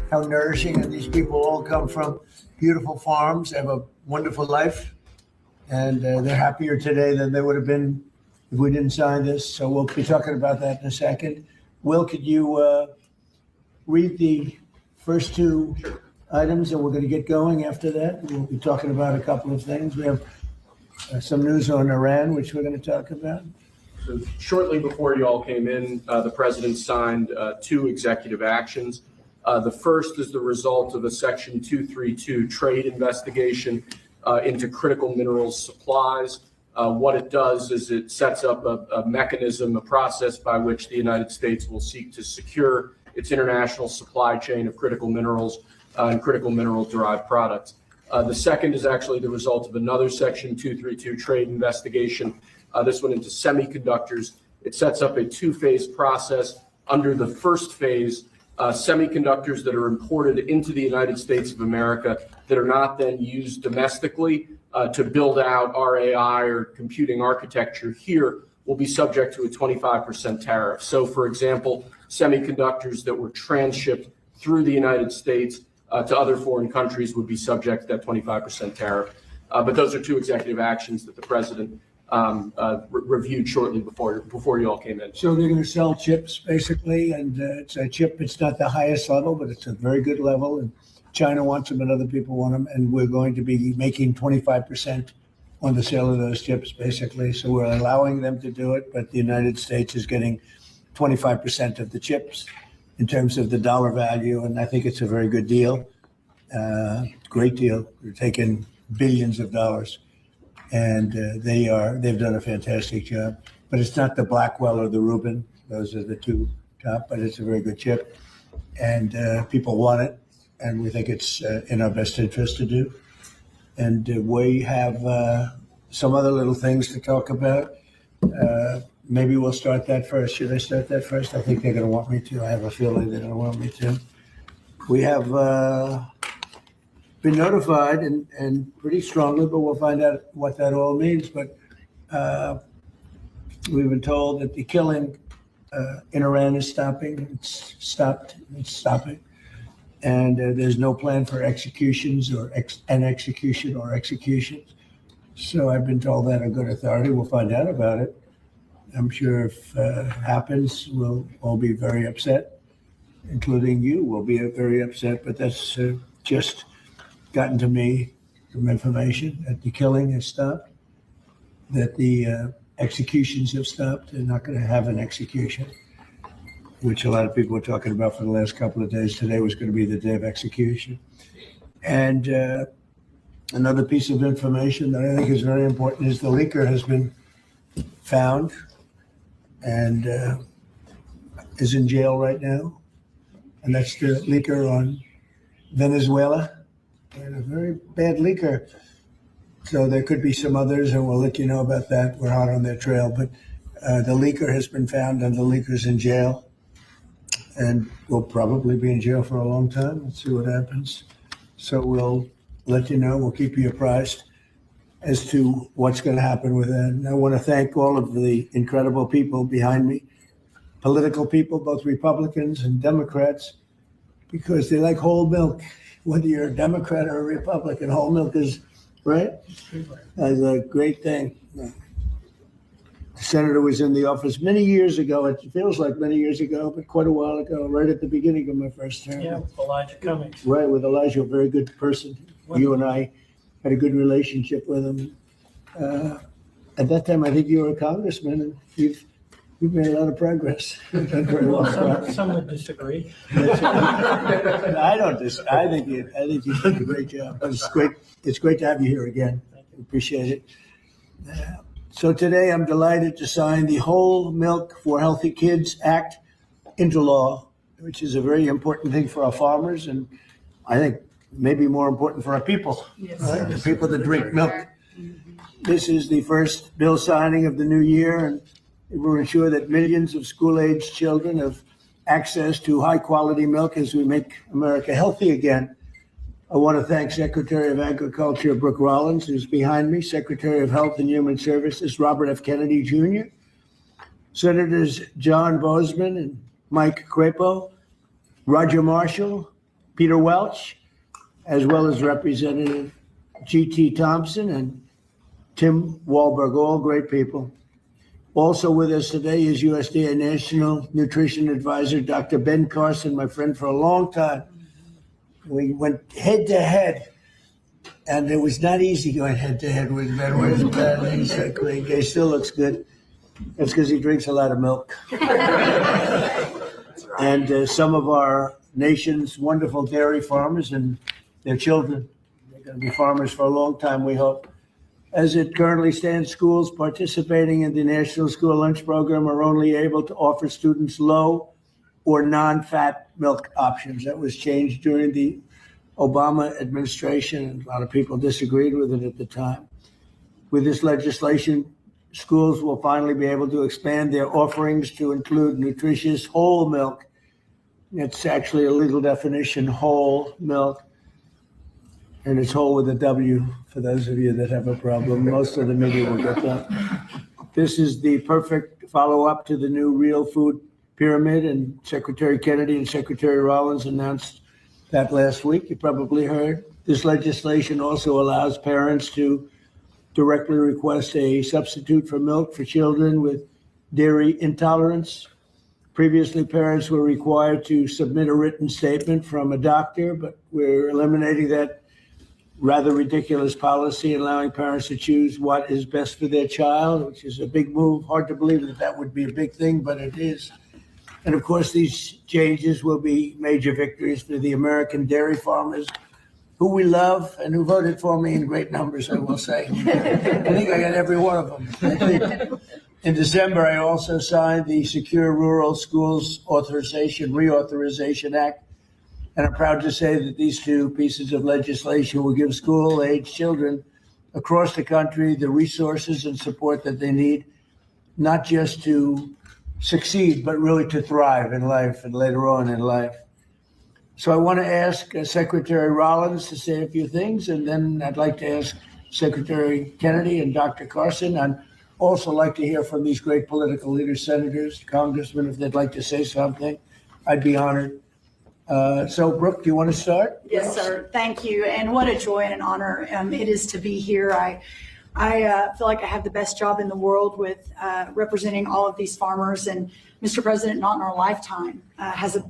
how nourishing, and these people all come from beautiful farms, have a wonderful life, and they're happier today than they would have been if we didn't sign this. So we'll be talking about that in a second. Will, could you read the first two items, and we're going to get going after that? We'll be talking about a couple of things. We have some news on Iran, which we're going to talk about. So shortly before you all came in, the president signed two executive actions. The first is the result of a Section 232 trade investigation into critical minerals supplies. What it does is it sets up a mechanism, a process by which the United States will seek to secure its international supply chain of critical minerals and critical mineral-derived products. The second is actually the result of another Section 232 trade investigation, this one into semiconductors. It sets up a two-phase process. Under the first phase, semiconductors that are imported into the United States of America that are not then used domestically to build out our AI or computing architecture here will be subject to a 25% tariff. So, for example, semiconductors that were transshipped through the United States to other foreign countries would be subject to that 25% tariff. But those are two executive actions that the president reviewed shortly before you all came in. So they're going to sell chips, basically, and it's a chip. It's not the highest level, but it's a very good level. And China wants them, and other people want them. And we're going to be making 25% on the sale of those chips, basically. So we're allowing them to do it, but the United States is getting 25% of the chips in terms of the dollar value, and I think it's a very good deal. Great deal. They're taking billions of dollars. And they've done a fantastic job. But it's not the Blackwell or the Rubin. Those are the two top, but it's a very good chip. And people want it, and we think it's in our best interest to do. And we have some other little things to talk about. Maybe we'll start that first. Should I start that first? I think they're going to want me to. I have a feeling they're going to want me to. We have been notified and pretty strongly, but we'll find out what that all means. But we've been told that the killing in Iran is stopping. It's stopping. And there's no plan for executions or executions. So I've been told that on good authority. We'll find out about it. I'm sure if it happens, we'll all be very upset, including you will be very upset. But that's just gotten to me from information that the killing has stopped, that the executions have stopped. They're not going to have an execution, which a lot of people were talking about for the last couple of days. Today was going to be the day of execution. And another piece of information that I think is very important is the leaker has been found and is in jail right now. And that's the leaker on Venezuela. And a very bad leaker. So there could be some others, and we'll let you know about that. We're hot on their trail. But the leaker has been found, and the leaker's in jail. And will probably be in jail for a long time. Let's see what happens. So we'll let you know. We'll keep you apprised as to what's going to happen with that. And I want to thank all of the incredible people behind me, political people, both Republicans and Democrats, because they like whole milk. Whether you're a Democrat or a Republican, whole milk is, right? That's a great thing. The senator was in the office many years ago. It feels like many years ago, but quite a while ago, right at the beginning of my first term. Yeah, with Elijah Cummings. Right, with Elijah, a very good person. You and I had a good relationship with him. At that time, I think you were a congressman, and you've made a lot of progress. You've done very well. Some would disagree. I don't disagree. I think you did a great job. But it's great to have you here again. Appreciate it. So today I'm delighted to sign the Whole Milk for Healthy Kids Act into law, which is a very important thing for our farmers, and I think maybe more important for our people, Yes, right? The people that drink milk. This is the first bill signing of the new year, and it will ensure that millions of school-aged children have access to high-quality milk as we make America healthy again. I want to thank Secretary of Agriculture Brooke Rollins, who's behind me, Secretary of Health and Human Services Robert F. Kennedy Jr., Senators John Boozman and Mike Crapo, Roger Marshall, Peter Welch, as well as Representative G.T. Thompson and Tim Wahlberg, all great people. Also with us today is USDA National Nutrition Advisor, Dr. Ben Carson, my friend for a long time. We went head to head, and it was not easy going head to head with Ben. He still looks good. That's because he drinks a lot of milk. And some of our nation's wonderful dairy farmers and their children. They're going to be farmers for a long time, we hope. As it currently stands, schools participating in the National School Lunch Program are only able to offer students low or non-fat milk options. That was changed during the Obama administration, and a lot of people disagreed with it at the time. With this legislation, schools will finally be able to expand their offerings to include nutritious whole milk. It's actually a legal definition, whole milk. And it's whole with a W for those of you that have a problem. Most of the media will get that. This is the perfect follow-up to the new real food pyramid, and Secretary Kennedy and Secretary Rollins announced that last week. You probably heard. This legislation also allows parents to directly request a substitute for milk for children with dairy intolerance. Previously, parents were required to submit a written statement from a doctor, but we're eliminating that rather ridiculous policy, allowing parents to choose what is best for their child, which is a big move. Hard to believe that that would be a big thing, but it is. And of course, these changes will be major victories for the American dairy farmers, who we love and who voted for me in great numbers, I will say. I think I got every one of them. In December, I also signed the Secure Rural Schools Reauthorization Act. And I'm proud to say that these two pieces of legislation will give school-age children across the country the resources and support that they need, not just to succeed, but really to thrive in life and later on in life. So I want to ask Secretary Rollins to say a few things, and then I'd like to ask Secretary Kennedy and Dr. Carson. I'd also like to hear from these great political leaders, senators, congressmen, if they'd like to say something. I'd be honored. So, Brooke, do you want to start? Yes, sir. Thank you. And what a joy and an honor it is to be here. I feel like I have the best job in the world with representing all of these farmers. And Mr. President, not in our lifetime, has been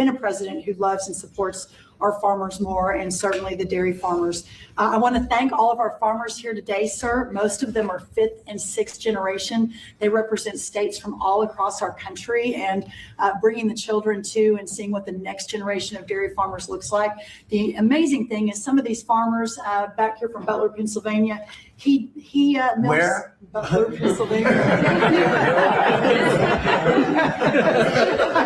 a president who loves and supports our farmers more, and certainly the dairy farmers. I want to thank all of our farmers here today, sir. Most of them are 5th and 6th generation. They represent states from all across our country, and bringing the children to and seeing what the next generation of dairy farmers looks like. The amazing thing is some of these farmers back here from Butler, Pennsylvania, he milks. Where? Butler, Pennsylvania.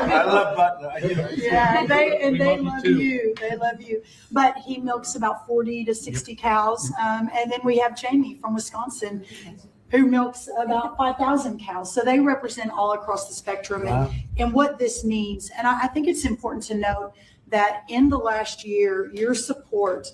I love Butler. Yeah, they love you. They love you. But he milks about 40 to 60 cows. And then we have Jamie from Wisconsin, who milks about 5,000 cows. So they represent all across the spectrum. Wow. And what this means. And I think it's important to note that in the last year, your support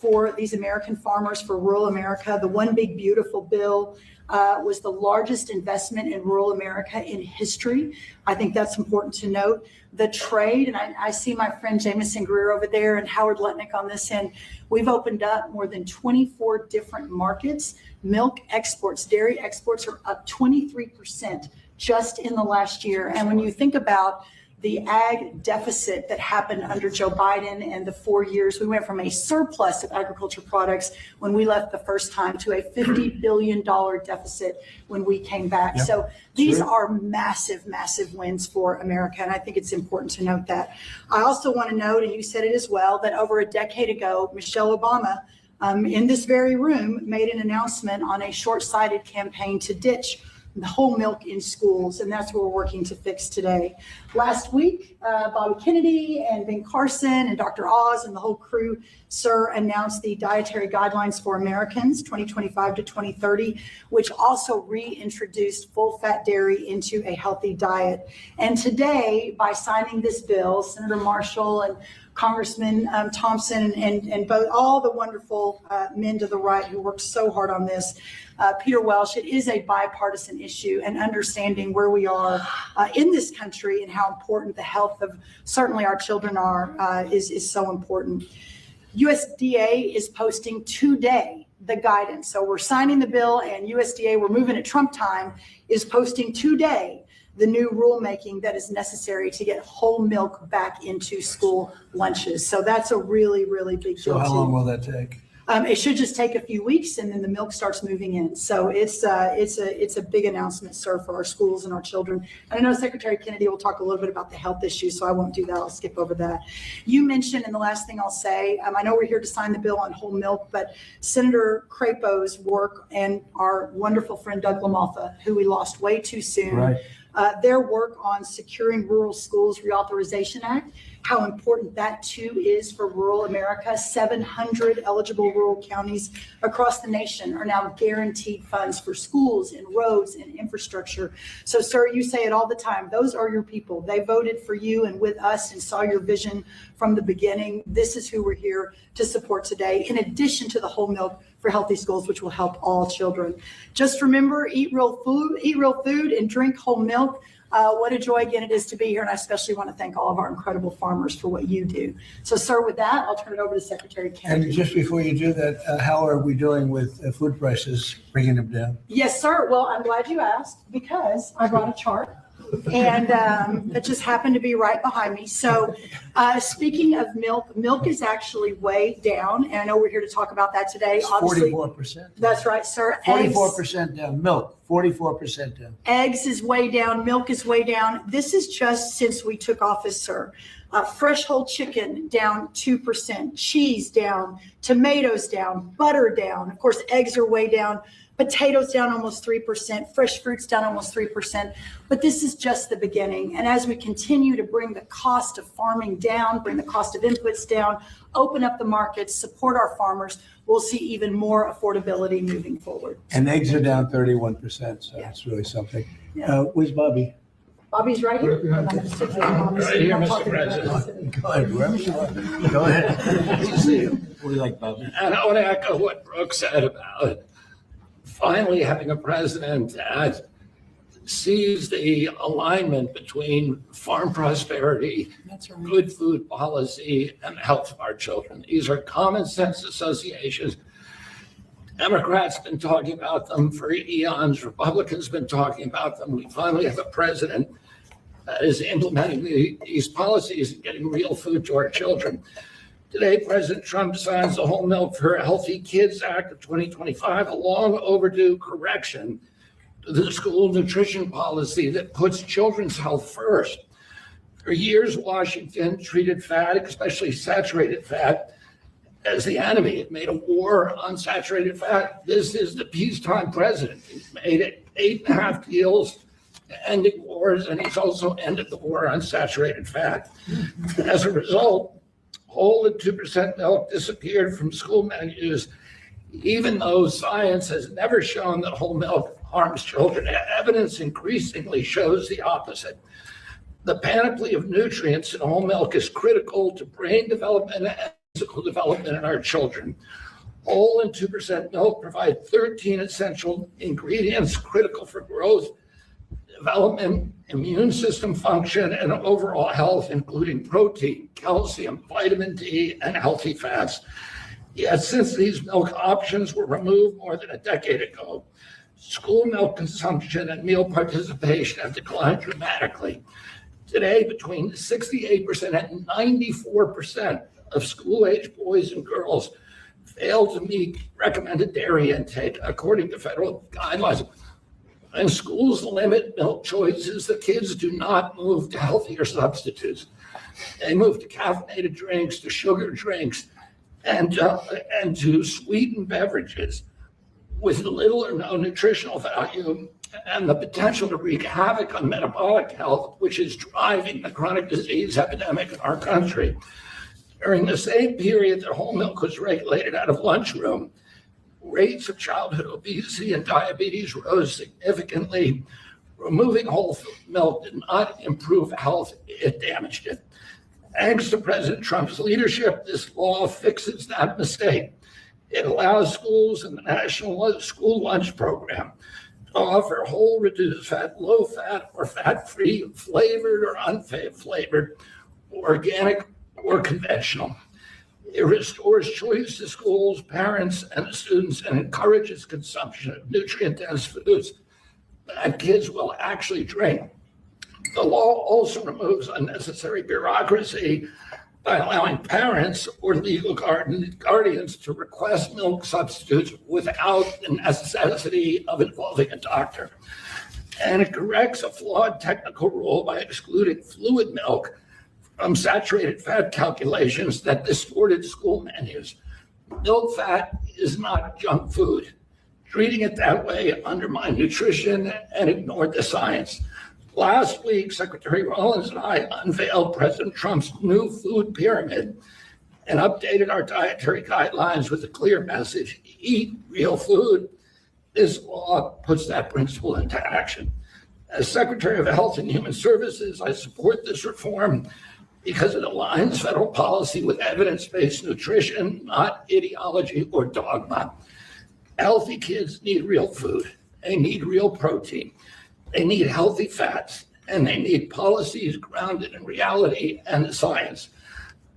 for these American farmers, for rural America, the One Big Beautiful Bill was the largest investment in rural America in history. I think that's important to note. The trade, and I see my friend Jamison Greer over there and Howard Letnick on this end, we've opened up more than 24 different markets. Milk exports, dairy exports are up 23% just in the last year. And when you think about the ag deficit that happened under Joe Biden and the 4 years, we went from a surplus of agriculture products when we left the first time to a $50 billion deficit when we came back. Yep. So these are massive, massive wins for America. And I think it's important to note that. I also want to note, and you said it as well, that over a decade ago, Michelle Obama in this very room made an announcement on a short-sighted campaign to ditch the whole milk in schools, and that's what we're working to fix today. Last week, Bobby Kennedy and Ben Carson and Dr. Oz and the whole crew, sir, announced the Dietary Guidelines for Americans 2025 to 2030, which also reintroduced full-fat dairy into a healthy diet. And today, by signing this bill, Senator Marshall and Congressman Thompson and both all the wonderful men to the right who worked so hard on this. Peter Welsh, it is a bipartisan issue, and understanding where we are in this country and how important the health of certainly our children are is so important. USDA is posting today the guidance. So we're signing the bill, and USDA, we're moving at Trump time, is posting today the new rulemaking that is necessary to get whole milk back into school lunches. So that's a really, really big deal. So how too. long will that take? It should just take a few weeks, and then the milk starts moving in. So it's a big announcement, sir, for our schools and our children. And I know Secretary Kennedy will talk a little bit about the health issues, so I won't do that. I'll skip over that. You mentioned, and the last thing I'll say, I know we're here to sign the bill on whole milk, but Senator Crapo's work and our wonderful friend Doug LaMalfa, who we lost way too soon, Right. Their work on securing rural schools reauthorization act, how important that too is for rural America. 700 eligible rural counties across the nation are now guaranteed funds for schools and roads and infrastructure. So, sir, you say it all the time. Those are your people. They voted for you and with us and saw your vision from the beginning. This is who we're here to support today, in addition to the whole milk for healthy schools, which will help all children. Just remember, eat real food and drink whole milk. What a joy again it is to be here, and I especially want to thank all of our incredible farmers for what you do. So, sir, with that, I'll turn it over to Secretary Kennedy. And just before you do that, how are we doing with food prices, bringing them down? Yes, sir. Well, I'm glad you asked, because I brought a chart, and it just happened to be right behind me. So speaking of milk is actually way down, and I know we're here to talk about that today. Obviously, 44%. that's right, sir. 44% down. Milk, 44% down. Eggs is way down. Milk is way down. This is just since we took office, sir. Fresh whole chicken down 2%, cheese down, tomatoes down, butter down. Of course, eggs are way down. Potatoes down almost 3%, fresh fruits down almost 3%. But this is just the beginning. And as we continue to bring the cost of farming down, bring the cost of inputs down, open up the markets, support our farmers, we'll see even more affordability moving forward. And eggs are down 31%, so Yeah. that's really something. Yeah. Where's Bobby? Bobby's right here. Right here, Mr. President. Go ahead, wherever you want. Go ahead. Good to see you. What do you like, Bobby? And I want to echo what Brooke said about finally having a president that sees the alignment between farm prosperity, good food policy, and the health of our children. These are common sense associations. Democrats have been talking about them for eons. Republicans have been talking about them. We finally have a president that is implementing these policies and getting real food to our children. Today, President Trump signs the Whole Milk for Healthy Kids Act of 2025, a long overdue correction to the school nutrition policy that puts children's health first. For years, Washington treated fat, especially saturated fat, as the enemy. It made a war on saturated fat. This is the peacetime president. He's made it 8.5 deals ending wars, and he's also ended the war on saturated fat. As a result, whole and 2% milk disappeared from school menus, even though science has never shown that whole milk harms children. Evidence increasingly shows the opposite. The panoply of nutrients in whole milk is critical to brain development and physical development in our children. Whole and 2% milk provide 13 essential ingredients critical for growth, development, immune system function, and overall health, including protein, calcium, vitamin D, and healthy fats. Yet since these milk options were removed more than a decade ago, school milk consumption and meal participation have declined dramatically. Today, between 68% and 94% of school-age boys and girls fail to meet recommended dairy intake, according to federal guidelines. And schools limit milk choices, the kids do not move to healthier substitutes. They move to caffeinated drinks, to sugar drinks, and to sweetened beverages with little or no nutritional value and the potential to wreak havoc on metabolic health, which is driving the chronic disease epidemic in our country. During the same period that whole milk was regulated out of lunchroom, rates of childhood obesity and diabetes rose significantly. Removing whole milk did not improve health, it damaged it. Thanks to President Trump's leadership, this law fixes that mistake. It allows schools in the National School Lunch Program to offer whole, reduced fat, low fat, or fat-free, flavored or unflavored, organic or conventional. It restores choice to schools, parents, and students and encourages consumption of nutrient-dense foods that kids will actually drink. The law also removes unnecessary bureaucracy by allowing parents or legal guardians to request milk substitutes without the necessity of involving a doctor. And it corrects a flawed technical rule by excluding fluid milk from saturated fat calculations that distorted school menus. Milk fat is not junk food. Treating it that way undermined nutrition and ignored the science. Last week, Secretary Rollins and I unveiled President Trump's new food pyramid and updated our dietary guidelines with a clear message: eat real food. This law puts that principle into action. As Secretary of Health and Human Services, I support this reform because it aligns federal policy with evidence-based nutrition, not ideology or dogma. Healthy kids need real food. They need real protein. They need healthy fats, and they need policies grounded in reality and science.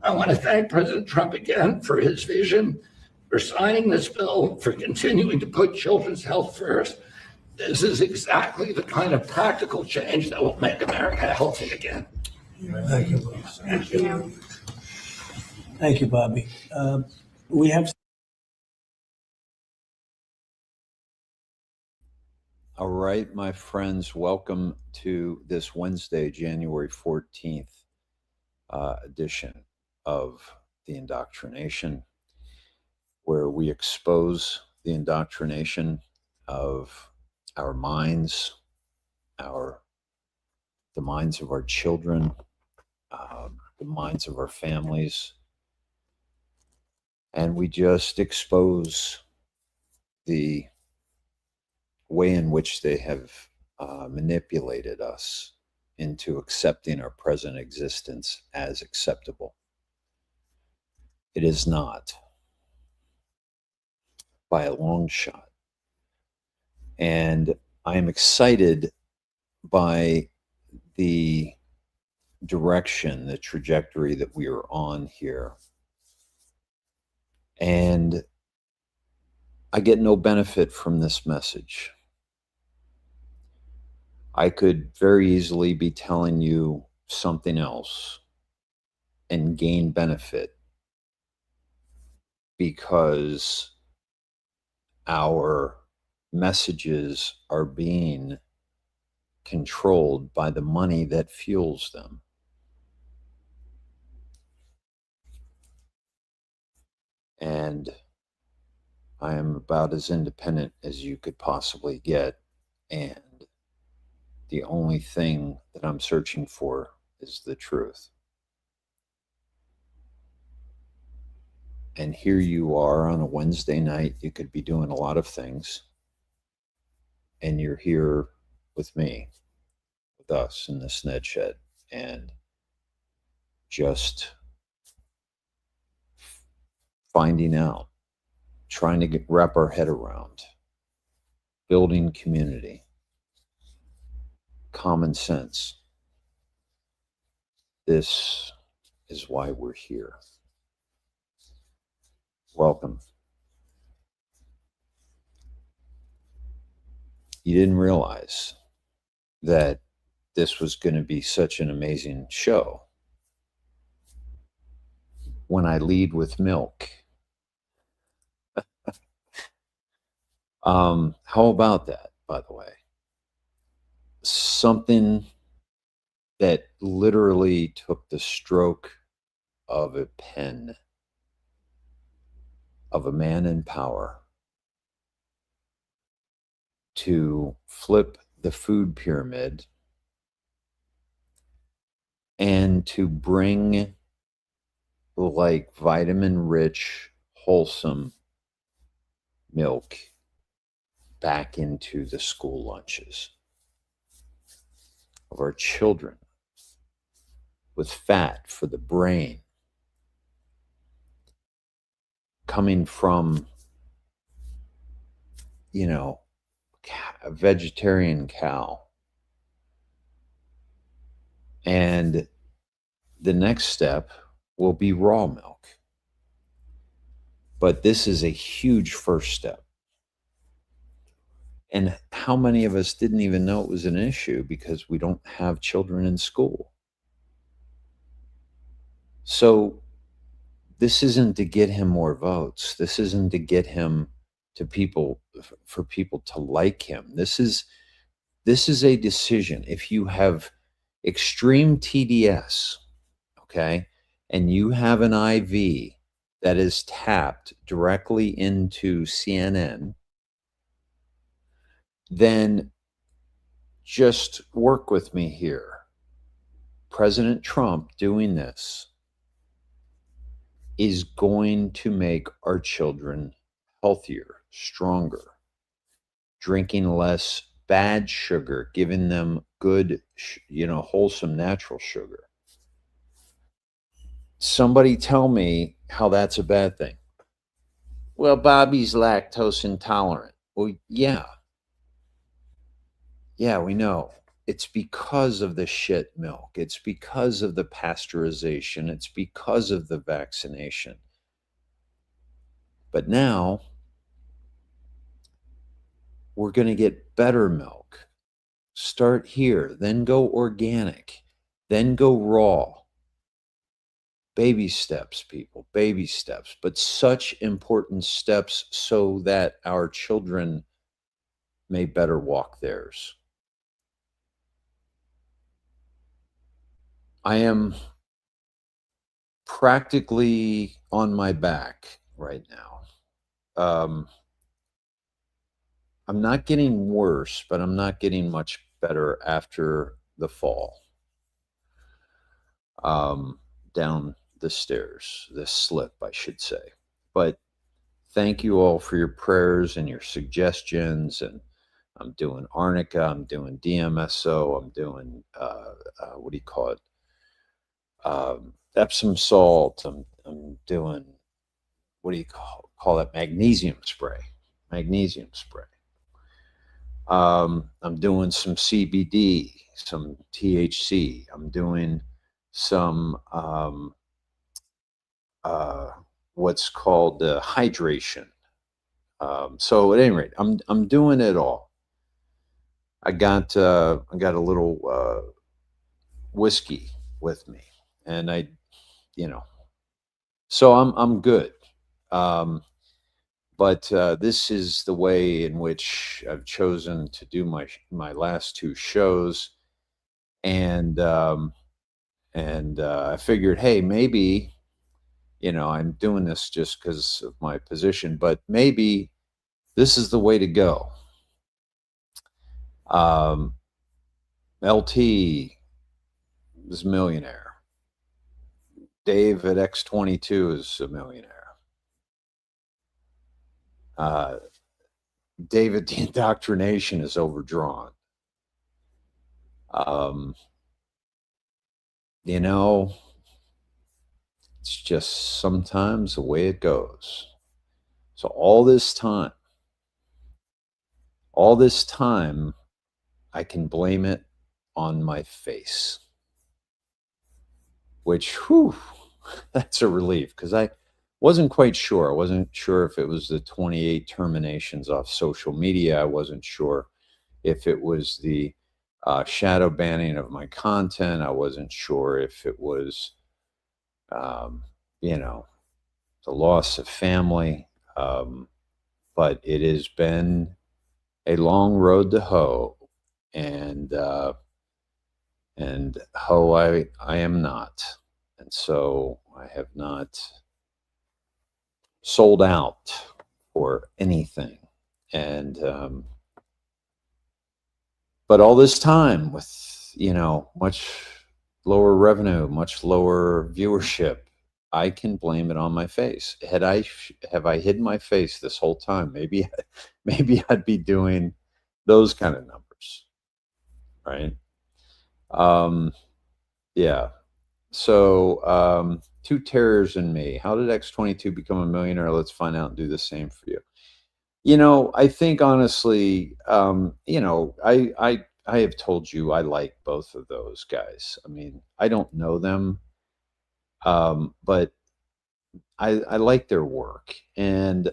I want to thank President Trump again for his vision, for signing this bill, for continuing to put children's health first. This is exactly the kind of practical change that will make America healthy again. Thank you, Bob. Thank you, Bobby. We have. All right, my friends, welcome to this Wednesday, January 14th edition of the Indoctrination, where we expose the indoctrination of our minds, the minds of our children, the minds of our families, and we just expose the way in which they have manipulated us into accepting our present existence as acceptable. It is not, by a long shot. And I am excited by the direction, the trajectory that we are on here. And I get no benefit from this message. I could very easily be telling you something else and gain benefit because our messages are being controlled by the money that fuels them. And I am about as independent as you could possibly get. And the only thing that I'm searching for is the truth. And here you are on a Wednesday night. You could be doing a lot of things. And you're here with me, with us in the Sned Shed, and just finding out, trying to wrap our head around, building community, common sense. This is why we're here. Welcome. You didn't realize that this was going to be such an amazing show when I lead with milk. How about that, by the way? Something that literally took the stroke of a pen of a man in power to flip the food pyramid and to bring like vitamin-rich, wholesome milk back into the school lunches of our children with fat for the brain, coming from, you know, a vegetarian cow. And the next step will be raw milk. But this is a huge first step. And how many of us didn't even know it was an issue because we don't have children in school? So this isn't to get him more votes. This isn't to get him to people, for people to like him. This is a decision. If you have extreme TDS, okay, and you have an IV that is tapped directly into CNN, then just work with me here. President Trump doing this is going to make our children healthier, stronger, drinking less bad sugar, giving them good, wholesome, natural sugar. Somebody tell me how that's a bad thing. Well, Bobby's lactose intolerant. Well, yeah, we know. It's because of the shit milk. It's because of the pasteurization. It's because of the vaccination. But now we're going to get better milk. Start here, then go organic, then go raw. Baby steps, people, baby steps, but such important steps so that our children may better walk theirs. I am practically on my back right now. I'm not getting worse, but I'm not getting much better after the fall. Down the stairs, this slip, I should say. But thank you all for your prayers and your suggestions. And I'm doing arnica, I'm doing DMSO, I'm doing, what do you call it? Epsom salt. I'm doing, what do you call that? Magnesium spray. I'm doing some CBD, some THC. I'm doing some what's called hydration. So at any rate, I'm doing it all. I got a little whiskey with me, and so I'm good. But this is the way in which I've chosen to do my last two shows, and I figured, hey, maybe, I'm doing this just because of my position, but maybe this is the way to go. LT is a millionaire. Dave at X22 is a millionaire. David, the IndoctriNATION is overdrawn. It's just sometimes the way it goes. So all this time, I can blame it on my face, which, that's a relief, because I wasn't quite sure. I wasn't sure if it was the 28 terminations off social media. I wasn't sure if it was the shadow banning of my content. I wasn't sure if it was, the loss of family. But it has been a long road to hoe, and hoe I am not. And so I have not sold out for anything. And but all this time with, much lower revenue, much lower viewership, I can blame it on my face. Have I hidden my face this whole time? Maybe I'd be doing those kind of numbers, right? Yeah. So, two terriers and me. How did X22 become a millionaire? Let's find out and do the same for you. I think honestly, I have told you I like both of those guys. I mean, I don't know them, but I like their work, and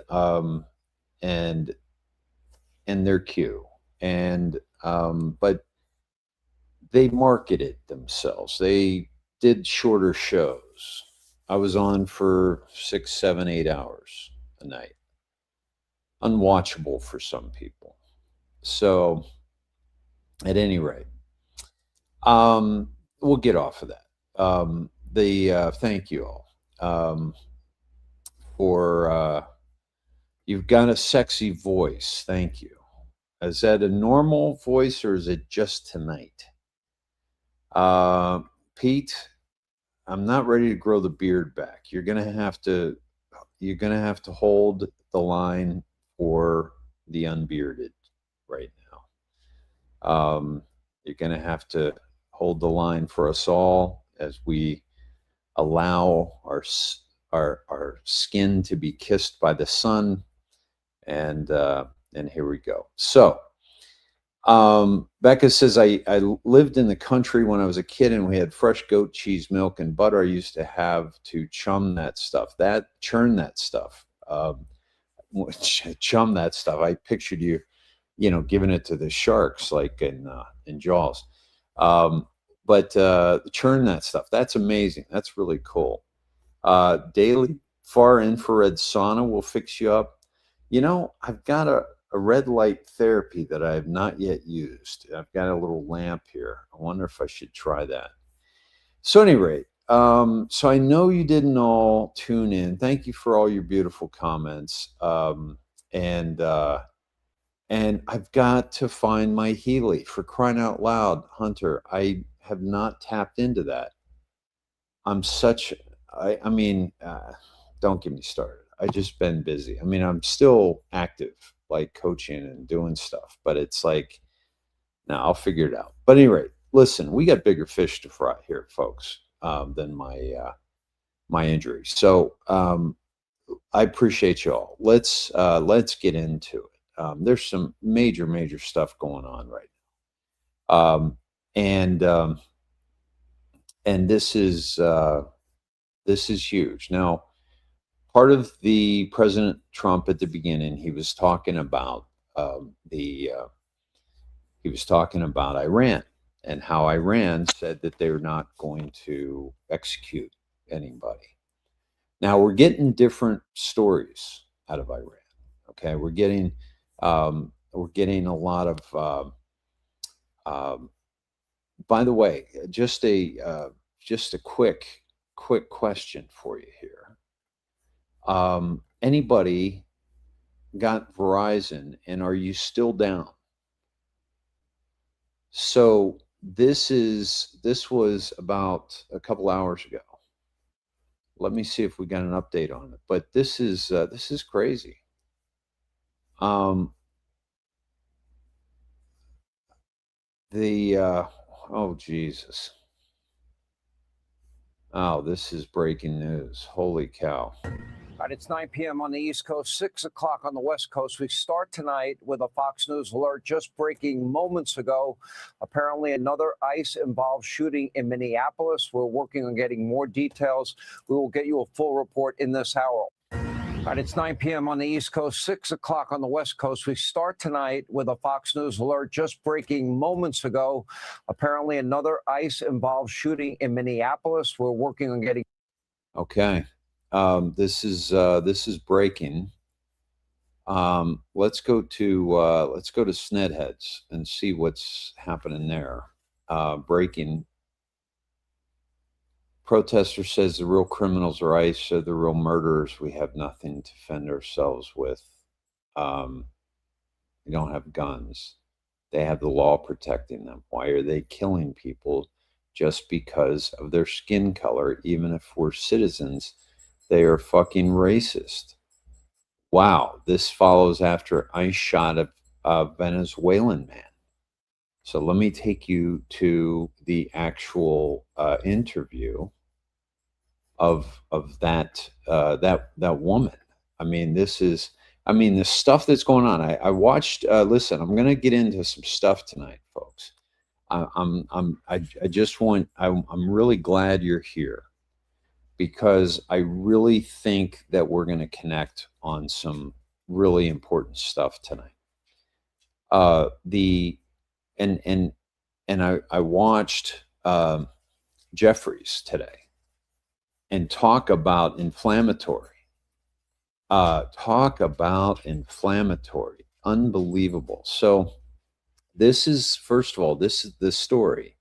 their cue, but they marketed themselves. They did shorter shows. I was on for 6, 7, 8 hours a night. Unwatchable for some people. So, at any rate, we'll get off of that. Thank you all for you've got a sexy voice. Thank you. Is that a normal voice or is it just tonight? Pete, I'm not ready to grow the beard back. You're gonna have to hold the line for the unbearded right now. You're gonna have to hold the line for us all as we allow our skin to be kissed by the sun, and here we go. So, Becca says, I lived in the country when I was a kid, and we had fresh goat cheese, milk, and butter. I used to have to churn that stuff. Chum that stuff. I pictured you, giving it to the sharks like in Jaws. But churn that stuff. That's amazing. That's really cool. Daily far infrared sauna will fix you up. I've got a red light therapy that I have not yet used. I've got a little lamp here. I wonder if I should try that. So, at any rate, so I know you didn't all tune in. Thank you for all your beautiful comments. And I've got to find my Healy, for crying out loud, Hunter. I have not tapped into that. I mean, don't get me started. I just been busy. I mean, I'm still active, like coaching and doing stuff, but it's like, now I'll figure it out. But anyway, listen, we got bigger fish to fry here, folks, than my injury. So I appreciate you all. Let's get into it. There's some major stuff going on right now, and this is huge. Now, part of the President Trump at the beginning, he was talking about Iran, and how Iran said that they're not going to execute anybody. Now we're getting different stories out of Iran. Okay, we're getting a lot of. By the way, just a quick question for you here. Anybody got Verizon, and are you still down? So this was about a couple hours ago. Let me see if we got an update on it. But this is crazy. Oh Jesus. Oh, this is breaking news. Holy cow. All right, it's 9 p.m. on the East Coast, 6 o'clock on the West Coast. We start tonight with a Fox News alert just breaking moments ago. Apparently, another ICE-involved shooting in Minneapolis. We're working on getting more details. We will get you a full report in this hour. All right, it's 9 p.m. on the East Coast, 6 o'clock on the West Coast. We start tonight with a Fox News alert just breaking moments ago. Apparently, another ICE-involved shooting in Minneapolis. We're working on getting. Okay. This is breaking. Let's go to Snedheads and see what's happening there. Breaking. Protester says the real criminals are ICE, so the real murderers. We have nothing to defend ourselves with. We don't have guns. They have the law protecting them. Why are they killing people just because of their skin color? Even if we're citizens, they are fucking racist. Wow, this follows after ICE shot a Venezuelan man. So let me take you to the actual interview. that that woman. I mean, the stuff that's going on. I watched. Listen, I'm going to get into some stuff tonight, folks. I'm really glad you're here, because I really think that we're going to connect on some really important stuff tonight. I watched Jeffries today and talk about inflammatory. Unbelievable. So this is, first of all, the story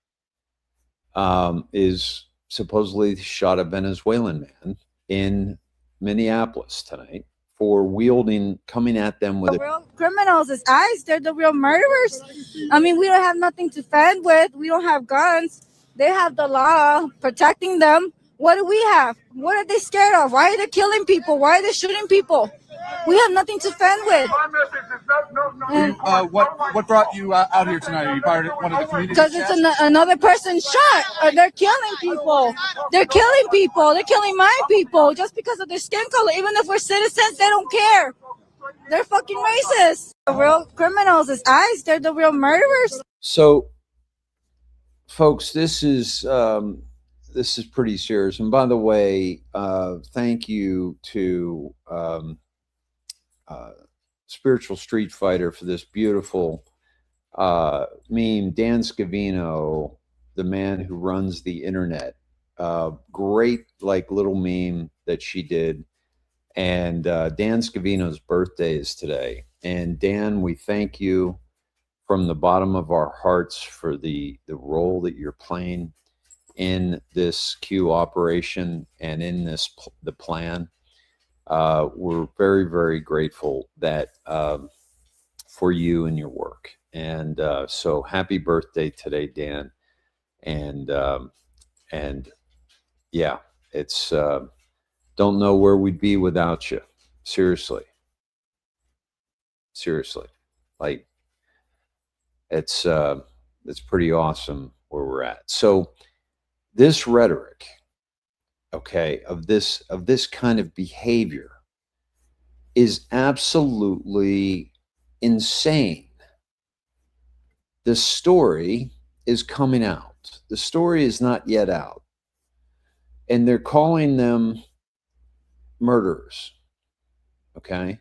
is supposedly the shot a Venezuelan man in Minneapolis tonight for coming at them with the real criminals is ICE. They're the real murderers. I mean, we don't have nothing to fend with. We don't have guns. They have the law protecting them. What do we have? What are they scared of? Why are they killing people? Why are they shooting people? We have nothing to fend with. What brought you out here tonight? Are you part of one of the community? Because it's another person shot. Or they're killing people. They're killing people. They're killing my people just because of their skin color. Even if we're citizens, they don't care. They're fucking racist. The real criminals is ICE. They're the real murderers. So, folks, this is pretty serious. And by the way, thank you to Spiritual Street Fighter for this beautiful meme. Dan Scavino, the man who runs the internet, great little meme that she did. And Dan Scavino's birthday is today. And Dan, we thank you from the bottom of our hearts for the role that you're playing in this Q operation and in the plan. We're very, very grateful that for you and your work. And so happy birthday today, Dan. And yeah, it's don't know where we'd be without you. Seriously. Like, it's pretty awesome where we're at. So this rhetoric, okay, of this kind of behavior is absolutely insane. The story is coming out. The story is not yet out. And they're calling them murderers. Okay?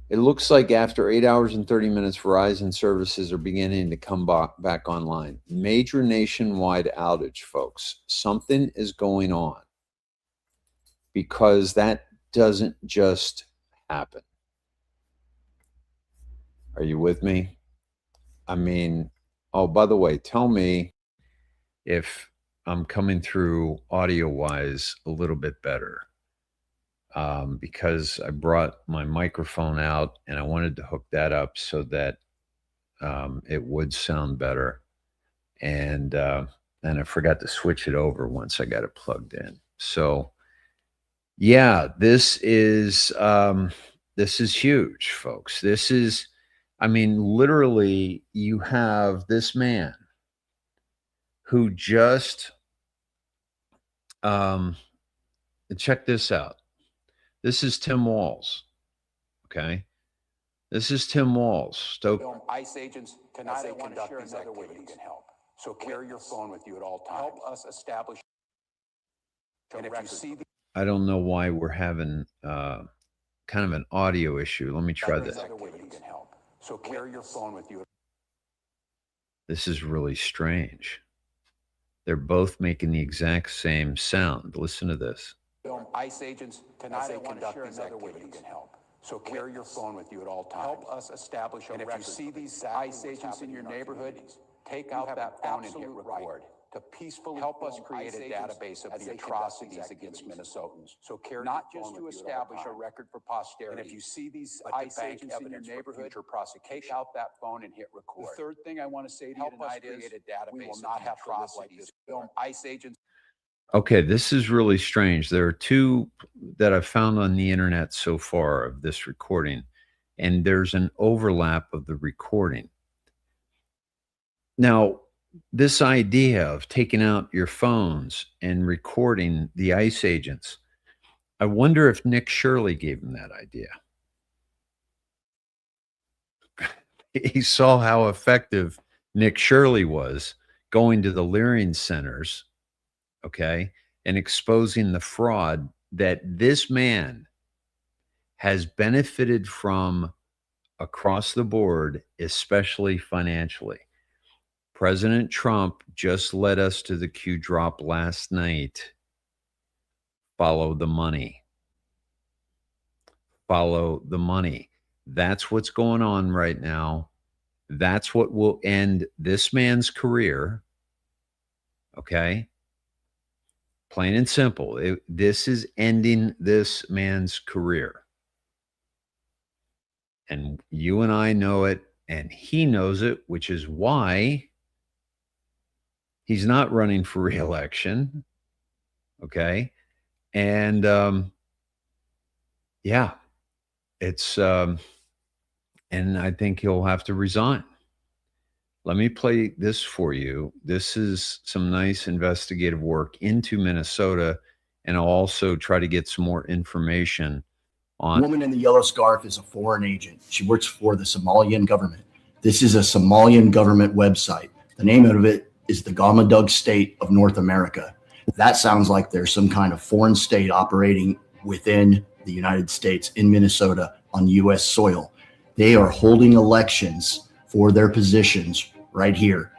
It looks like after 8 hours and 30 minutes, Verizon services are beginning to come back online. Major nationwide outage, folks. Something is going on, because that doesn't just happen. Are you with me? I mean, oh, by the way, tell me if I'm coming through audio-wise a little bit better. Because I brought my microphone out and I wanted to hook that up so that it would sound better. And I forgot to switch it over once I got it plugged in. So yeah, this is huge, folks. This is, I mean, literally, you have this man who just check this out. This is Tim Walz, okay? This is Tim Walz. ICE agents cannot conduct these activities. Can help. So carry your phone with you at all times. Help us establish. And if you see I don't know why we're having kind of an audio issue. Let me try this. Can help. So carry your phone with you. This is really strange. They're both making the exact same sound. Listen to this. ICE agents cannot conduct these activities. Can help. So carry your phone with you at all times. Help us establish a record. And if you see these ICE agents in your neighborhood, take out that phone and hit record. To peacefully help us create a database of the atrocities against Minnesotans. So carry not just to establish a record for posterity. And if you see these ICE agents in your neighborhood, take out that phone and hit record. The third thing I want to say to you tonight is we will not have atrocities. ICE agents. Okay, this is really strange. There are two that I've found on the internet so far of this recording, and there's an overlap of the recording. Now, this idea of taking out your phones and recording the ICE agents, I wonder if Nick Shirley gave him that idea. He saw how effective Nick Shirley was going to the Leering centers, okay, and exposing the fraud that this man has benefited from across the board, especially financially. President Trump just led us to the Q drop last night. Follow the money. Follow the money. That's what's going on right now. That's what will end this man's career. Okay? Plain and simple. This is ending this man's career. And you and I know it, and he knows it, which is why he's not running for re-election. Okay? And yeah, it's and I think he'll have to resign. Let me play this for you. This is some nice investigative work into Minnesota, and I'll also try to get some more information on. The woman in the yellow scarf is a foreign agent. She works for the Somalian government. This is a Somalian government website. The name of it is the Galmudug State of North America. That sounds like there's some kind of foreign state operating within the United States in Minnesota on U.S. soil. They are holding elections for their positions right here.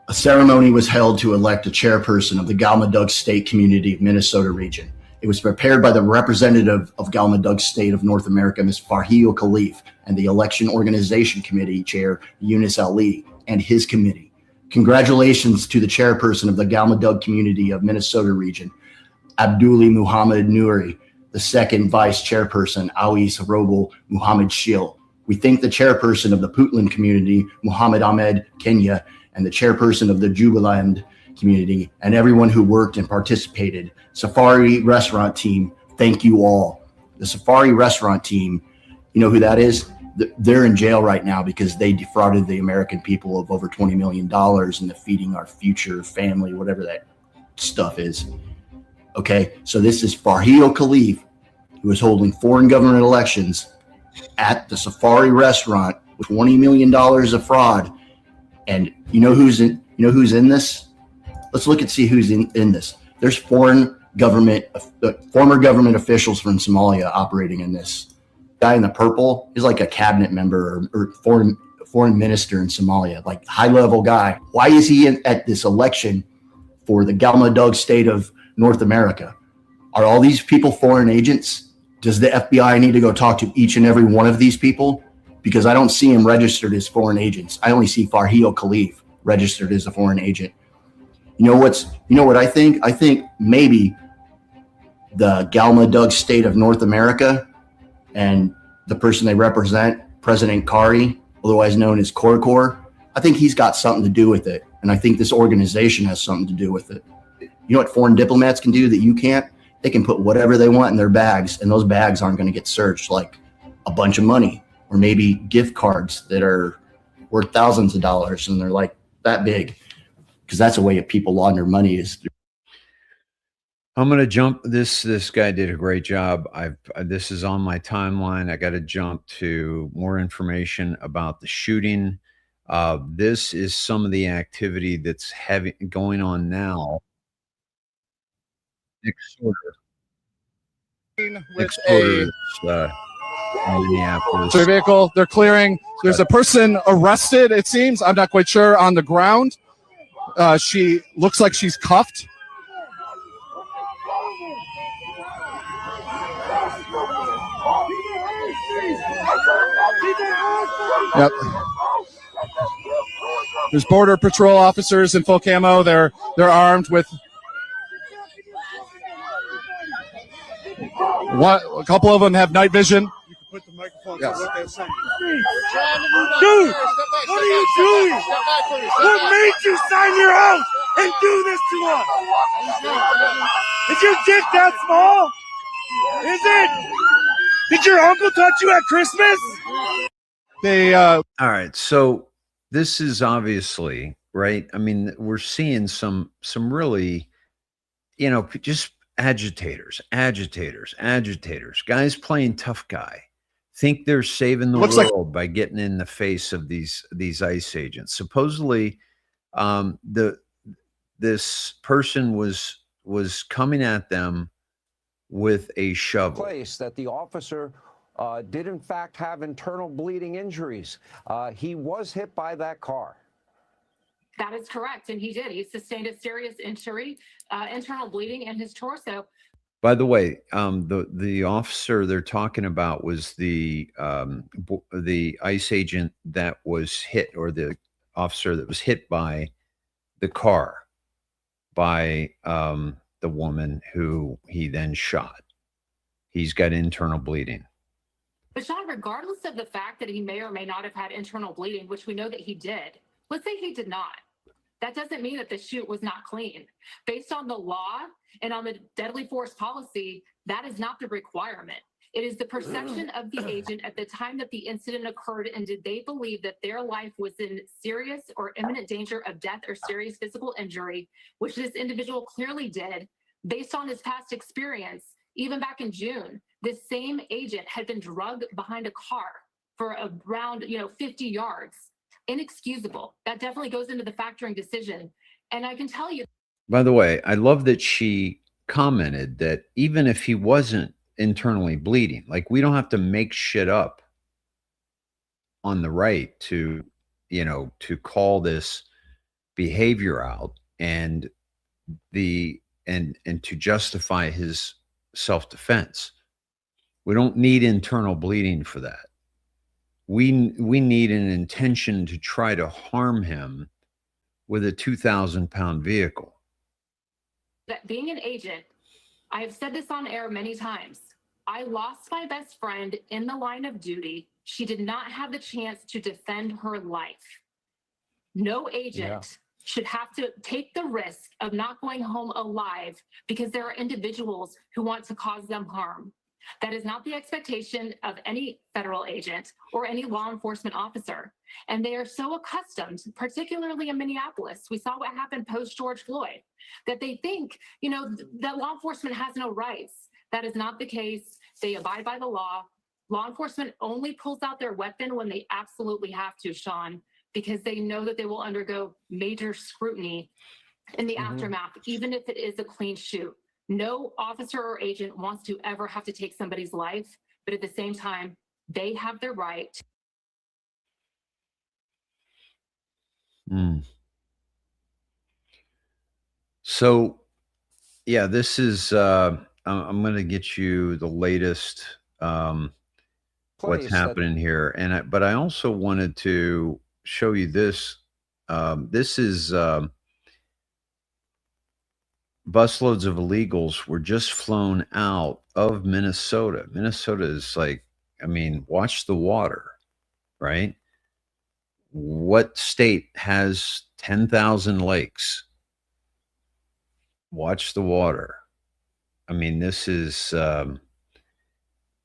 A ceremony was held to elect a chairperson of the Galmudug State Community of Minnesota region. It was prepared by the representative of Galmudug State of North America, Ms. Farheel Khalif, and the Election Organization Committee Chair, Yunus Ali, and his committee. Congratulations to the chairperson of the Galmudug Community of Minnesota region, Abduli Muhammad Nouri, the second vice chairperson, Awis Robel Muhammad Shil. We thank the chairperson of the Puntland community, Muhammad Ahmed Kenya, and the chairperson of the Jubaland community, and everyone who worked and participated. Safari restaurant team, thank you all. The Safari restaurant team, you know who that is? They're in jail right now because they defrauded the American people of over $20 million in the feeding our future family, whatever that stuff is. Okay, so this is Farheel Khalif, who is holding foreign government elections at the Safari restaurant with $20 million of fraud. And you know who's in this? Let's look and see who's in this. There's former government officials from Somalia operating in this. Guy in the purple is like a cabinet member or foreign minister in Somalia, like high level guy. Why is he at this election for the Galmudug State of North America? Are all these people foreign agents? Does the FBI need to go talk to each and every one of these people? Because I don't see them registered as foreign agents. I only see Farheel Khalif registered as a foreign agent. You know what I think? I think maybe the Galmudug State of North America and the person they represent, President Kari, otherwise known as Korkor, I think he's got something to do with it. And I think this organization has something to do with it. You know what foreign diplomats can do that you can't? They can put whatever they want in their bags, and those bags aren't going to get searched, like a bunch of money or maybe gift cards that are worth thousands of dollars and they're like that big, because that's a way of people launder money is through. I'm going to jump. This guy did a great job. This is on my timeline. I got to jump to more information about the shooting. This is some of the activity that's going on now. With a Minneapolis vehicle, they're clearing. There's a person arrested, it seems. I'm not quite sure, on the ground. She looks like she's cuffed. Yep. There's Border Patrol officers in full camo. They're armed with a couple of them have night vision. You can put the microphone to what they're saying. Dude, what are you doing? What made you sign your oath and do this to us? Is your dick that small? Is it? Did your uncle touch you at Christmas? They all right, so this is obviously right? I mean, we're seeing some really, just agitators, guys playing tough guy, think they're saving the world by getting in the face of these ICE agents. Supposedly, this person was coming at them with a shovel. Place that the officer did in fact have internal bleeding injuries. He was hit by that car. That is correct, and he did. He sustained a serious injury, internal bleeding in his torso. By the way, the officer they're talking about was the ICE agent that was hit, or the officer that was hit by the car by the woman who he then shot. He's got internal bleeding. But Sean, regardless of the fact that he may or may not have had internal bleeding, which we know that he did, let's say he did not. That doesn't mean that the shoot was not clean. Based on the law and on the deadly force policy, that is not the requirement. It is the perception of the agent at the time that the incident occurred, and did they believe that their life was in serious or imminent danger of death or serious physical injury, which this individual clearly did. Based on his past experience, even back in June, this same agent had been drugged behind a car for around 50 yards. Inexcusable. That definitely goes into the factoring decision. And I can tell you. By the way, I love that she commented that even if he wasn't internally bleeding, like, we don't have to make shit up on the right to call this behavior out and to justify his self-defense. We don't need internal bleeding for that. We need an intention to try to harm him with a 2,000-pound vehicle. That being an agent, I have said this on air many times. I lost my best friend in the line of duty. She did not have the chance to defend her life. No agent should have to take the risk of not going home alive because there are individuals who want to cause them harm. That is not the expectation of any federal agent or any law enforcement officer. And they are so accustomed, particularly in Minneapolis, we saw what happened post George Floyd, that they think, that law enforcement has no rights. That is not the case. They abide by the law. Law enforcement only pulls out their weapon when they absolutely have to, Sean, because they know that they will undergo major scrutiny in the aftermath, even if it is a clean shoot. No officer or agent wants to ever have to take somebody's life, but at the same time, they have the right. So, yeah, this is, I'm going to get you the latest, what's happening here. But I also wanted to show you this. This is, busloads of illegals were just flown out of Minnesota. Minnesota is like, watch the water, right? What state has 10,000 lakes? Watch the water. This is, and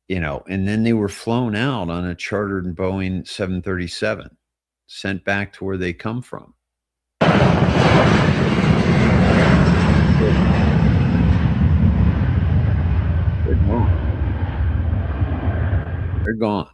then they were flown out on a chartered Boeing 737, sent back to where they come from. They're gone.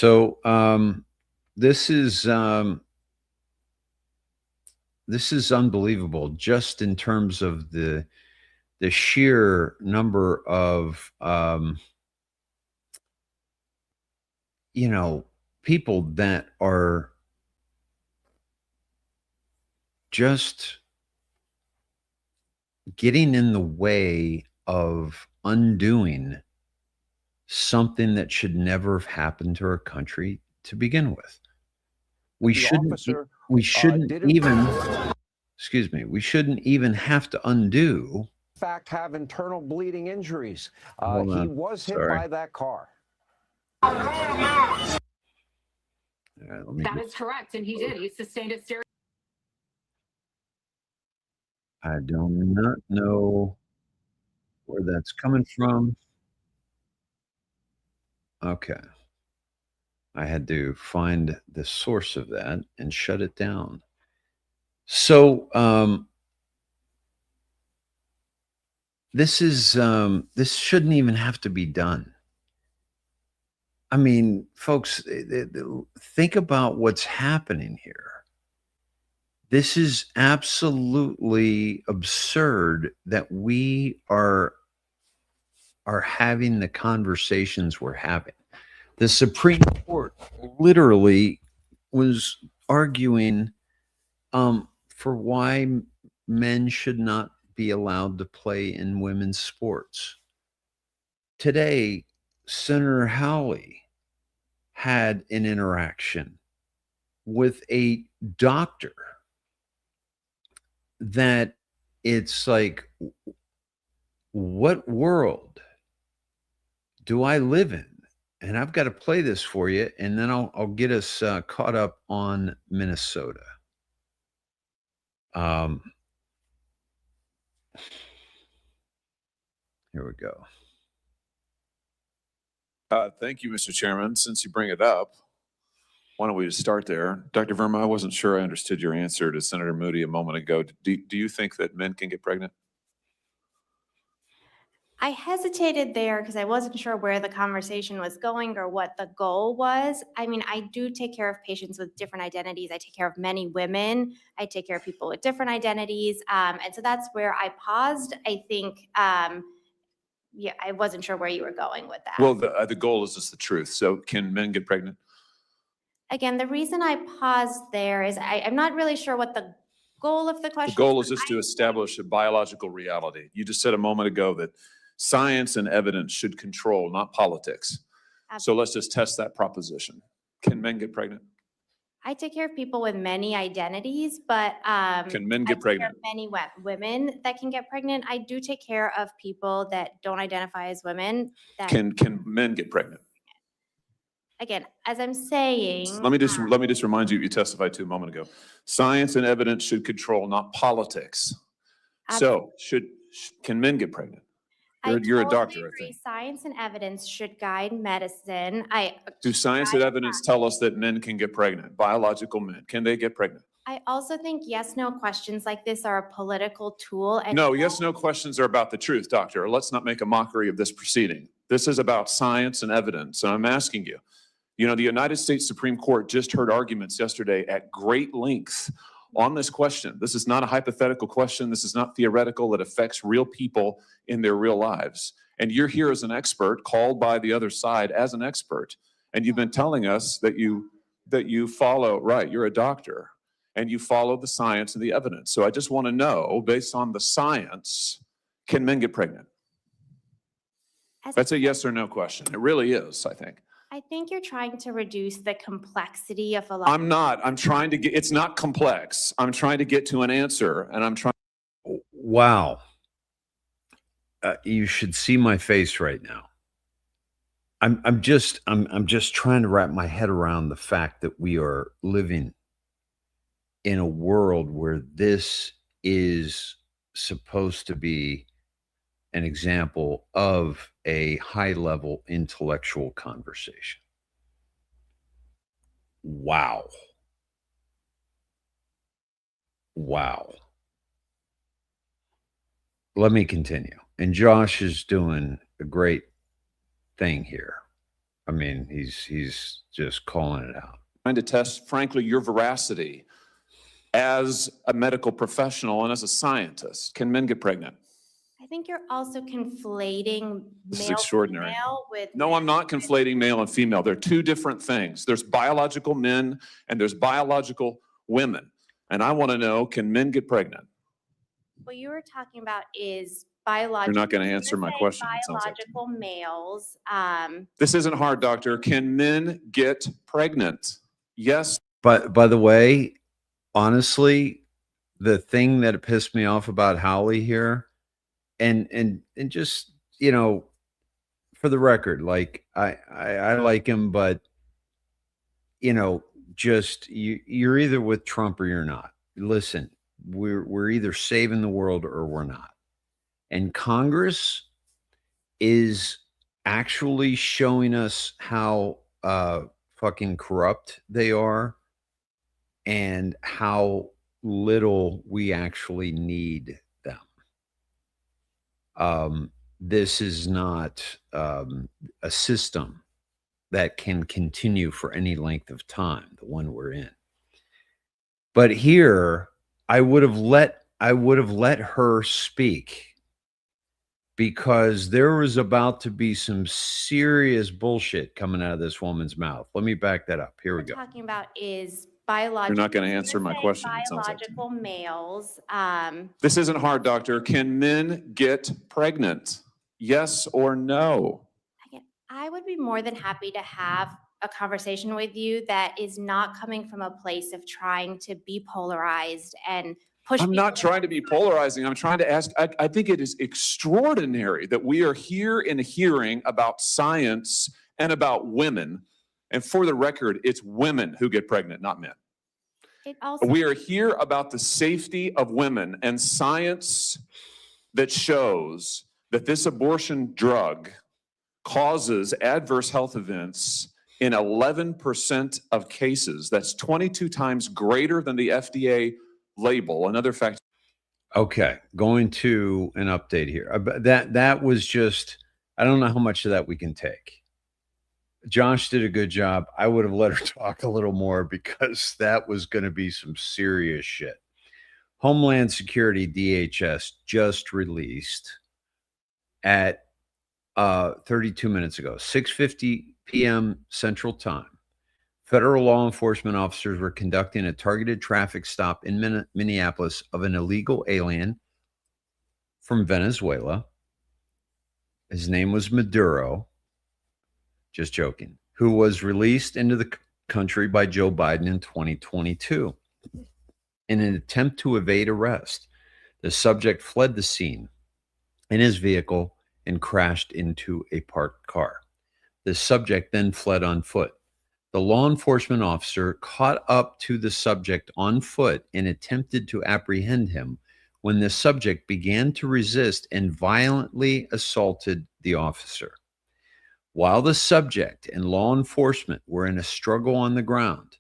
So this is unbelievable, just in terms of the sheer number of people that are just getting in the way of undoing something that should never have happened to our country to begin with. We shouldn't even have to undo. Fact, have internal bleeding injuries. Hold He on. was hit Sorry. by that car. All right, That is correct, and he did. He sustained a serious. I do not know where that's coming from. Okay. I had to find the source of that and shut it down. So this shouldn't even have to be done. I mean, folks, think about what's happening here. This is absolutely absurd that we are having the conversations we're having. The Supreme Court literally was arguing for why men should not be allowed to play in women's sports. Today, Senator Hawley had an interaction with a doctor that it's like, what world do I live in? And I've got to play this for you, and then I'll get us caught up on Minnesota. Here we go. Thank you, Mr. Chairman. Since you bring it up, why don't we just start there? Dr. Verma, I wasn't sure I understood your answer to Senator Moody a moment ago. Do you think that men can get pregnant? I hesitated there because I wasn't sure where the conversation was going or what the goal was. I mean, I do take care of patients with different identities. I take care of many women. I take care of people with different identities. And so that's where I paused. I think, yeah, I wasn't sure where you were going with that. Well, the goal is just the truth. So can men get pregnant? Again, the reason I paused there is I'm not really sure what the goal of the question The goal is just to establish a biological reality. You just said a moment ago that science and evidence should control, not politics. So let's just test that proposition. Can men get pregnant? I take care of people with many identities, but Can men get pregnant? many women that can get pregnant. I do take care of people that don't identify as women. That Can men get pregnant? Again, as I'm saying, Let me just remind you what you testified to a moment ago. Science and evidence should control, not politics. So can men get pregnant? You're a doctor, I think. Science and evidence should guide medicine. Do science and evidence tell us that men can get pregnant? Biological men, can they get pregnant? I also think yes/no questions like this are a political tool. And No, yes/no questions are about the truth, doctor. Let's not make a mockery of this proceeding. This is about science and evidence. And I'm asking you, the United States Supreme Court just heard arguments yesterday at great length on this question. This is not a hypothetical question. This is not theoretical. It affects real people in their real lives. And you're here as an expert, called by the other side as an expert. And you've been telling us that you follow, right, you're a doctor, and you follow the science and the evidence. So I just want to know, based on the science, can men get pregnant? That's a yes or no question. It really is, I think. I think you're trying to reduce the complexity of a lot. I'm not. I'm trying to get, it's not complex. I'm trying to get to an answer, and I'm trying. Wow. You should see my face right now. I'm just trying to wrap my head around the fact that we are living in a world where this is supposed to be an example of a high-level intellectual conversation. Wow. Wow. Let me continue. And Josh is doing a great thing here. I mean, he's just calling it out. Trying to test, frankly, your veracity as a medical professional and as a scientist. Can men get pregnant? I think you're also conflating This is male extraordinary. female with No, I'm not conflating male and female. They're two different things. There's biological men and there's biological women. And I want to know, can men get pregnant? what you were talking about is biological. You're not going to answer my question, it sounds like. Biological males. This isn't hard, doctor. Can men get pregnant? Yes. But by the way, honestly, the thing that pissed me off about Howley here, and just, you know, for the record, like I like him, but you know, just you're either with Trump or you're not. Listen, we're either saving the world or we're not. And Congress is actually showing us how fucking corrupt they are and how little we actually need them. This is not a system that can continue for any length of time, the one we're in. But here, I would have let her speak, because there was about to be some serious bullshit coming out of this woman's mouth. Let me back that up. Here we go. Talking about is biological. You're not going to answer my question, it sounds like. Biological males. This isn't hard, doctor. Can men get pregnant? Yes or no? I would be more than happy to have a conversation with you that is not coming from a place of trying to be polarized and push. I'm not trying to be polarizing. I'm trying to ask. I think it is extraordinary that we are here in a hearing about science and about women. And for the record, it's women who get pregnant, not men. We are here about the safety of women and science that shows that this abortion drug causes adverse health events in 11% of cases. That's 22 times greater than the FDA label. Another fact. Okay, going to an update here. That was just, I don't know how much of that we can take. Josh did a good job. I would have let her talk a little more, because that was going to be some serious shit. Homeland Security, DHS, just released at 32 minutes ago, 6:50 p.m. Central Time. Federal law enforcement officers were conducting a targeted traffic stop in Minneapolis of an illegal alien from Venezuela. His name was Maduro. Just joking. Who was released into the country by Joe Biden in 2022 in an attempt to evade arrest. The subject fled the scene in his vehicle and crashed into a parked car. The subject then fled on foot. The law enforcement officer caught up to the subject on foot and attempted to apprehend him when the subject began to resist and violently assaulted the officer. While the subject and law enforcement were in a struggle on the ground,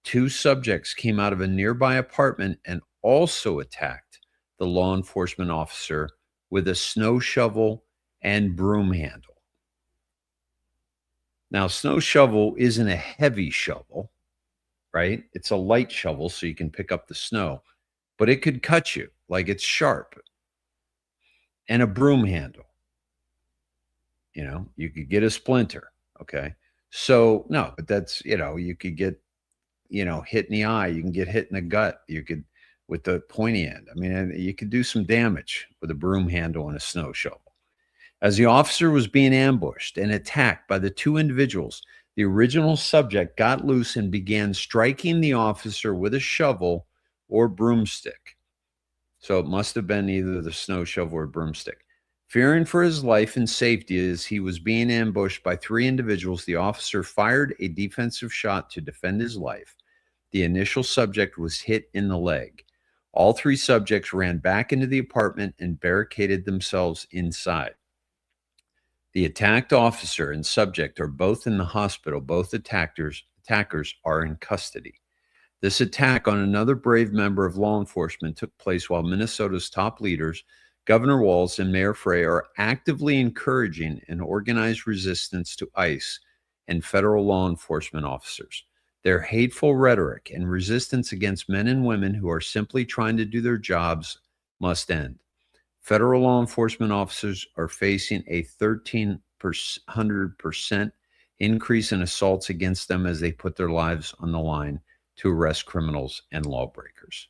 two subjects came out of a nearby apartment and also attacked the law enforcement officer with a snow shovel and broom handle. Now, snow shovel isn't a heavy shovel, right? It's a light shovel so you can pick up the snow, but it could cut you, like it's sharp. And a broom handle. You know, you could get a splinter, okay? So, no, but that's, you know, you could get, you know, hit in the eye. You can get hit in the gut. You could, with the pointy end. I mean, you could do some damage with a broom handle and a snow shovel. As the officer was being ambushed and attacked by the two individuals, the original subject got loose and began striking the officer with a shovel or broomstick. So it must have been either the snow shovel or broomstick. Fearing for his life and safety as he was being ambushed by three individuals, the officer fired a defensive shot to defend his life. The initial subject was hit in the leg. All three subjects ran back into the apartment and barricaded themselves inside. The attacked officer and subject are both in the hospital. Both attackers are in custody. This attack on another brave member of law enforcement took place while Minnesota's top leaders, Governor Walz and Mayor Frey, are actively encouraging an organized resistance to ICE and federal law enforcement officers. Their hateful rhetoric and resistance against men and women who are simply trying to do their jobs must end. Federal law enforcement officers are facing a 1,300% increase in assaults against them as they put their lives on the line to arrest criminals and lawbreakers.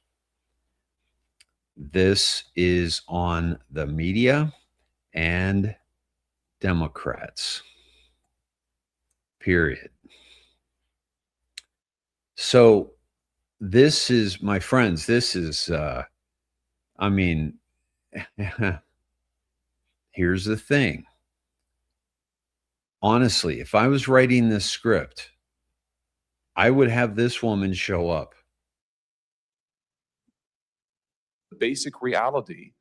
This is on the media and Democrats. Period. So this is, my friends, this is, I mean, here's the thing. Honestly, if I was writing this script, I would have this woman show up. Basic reality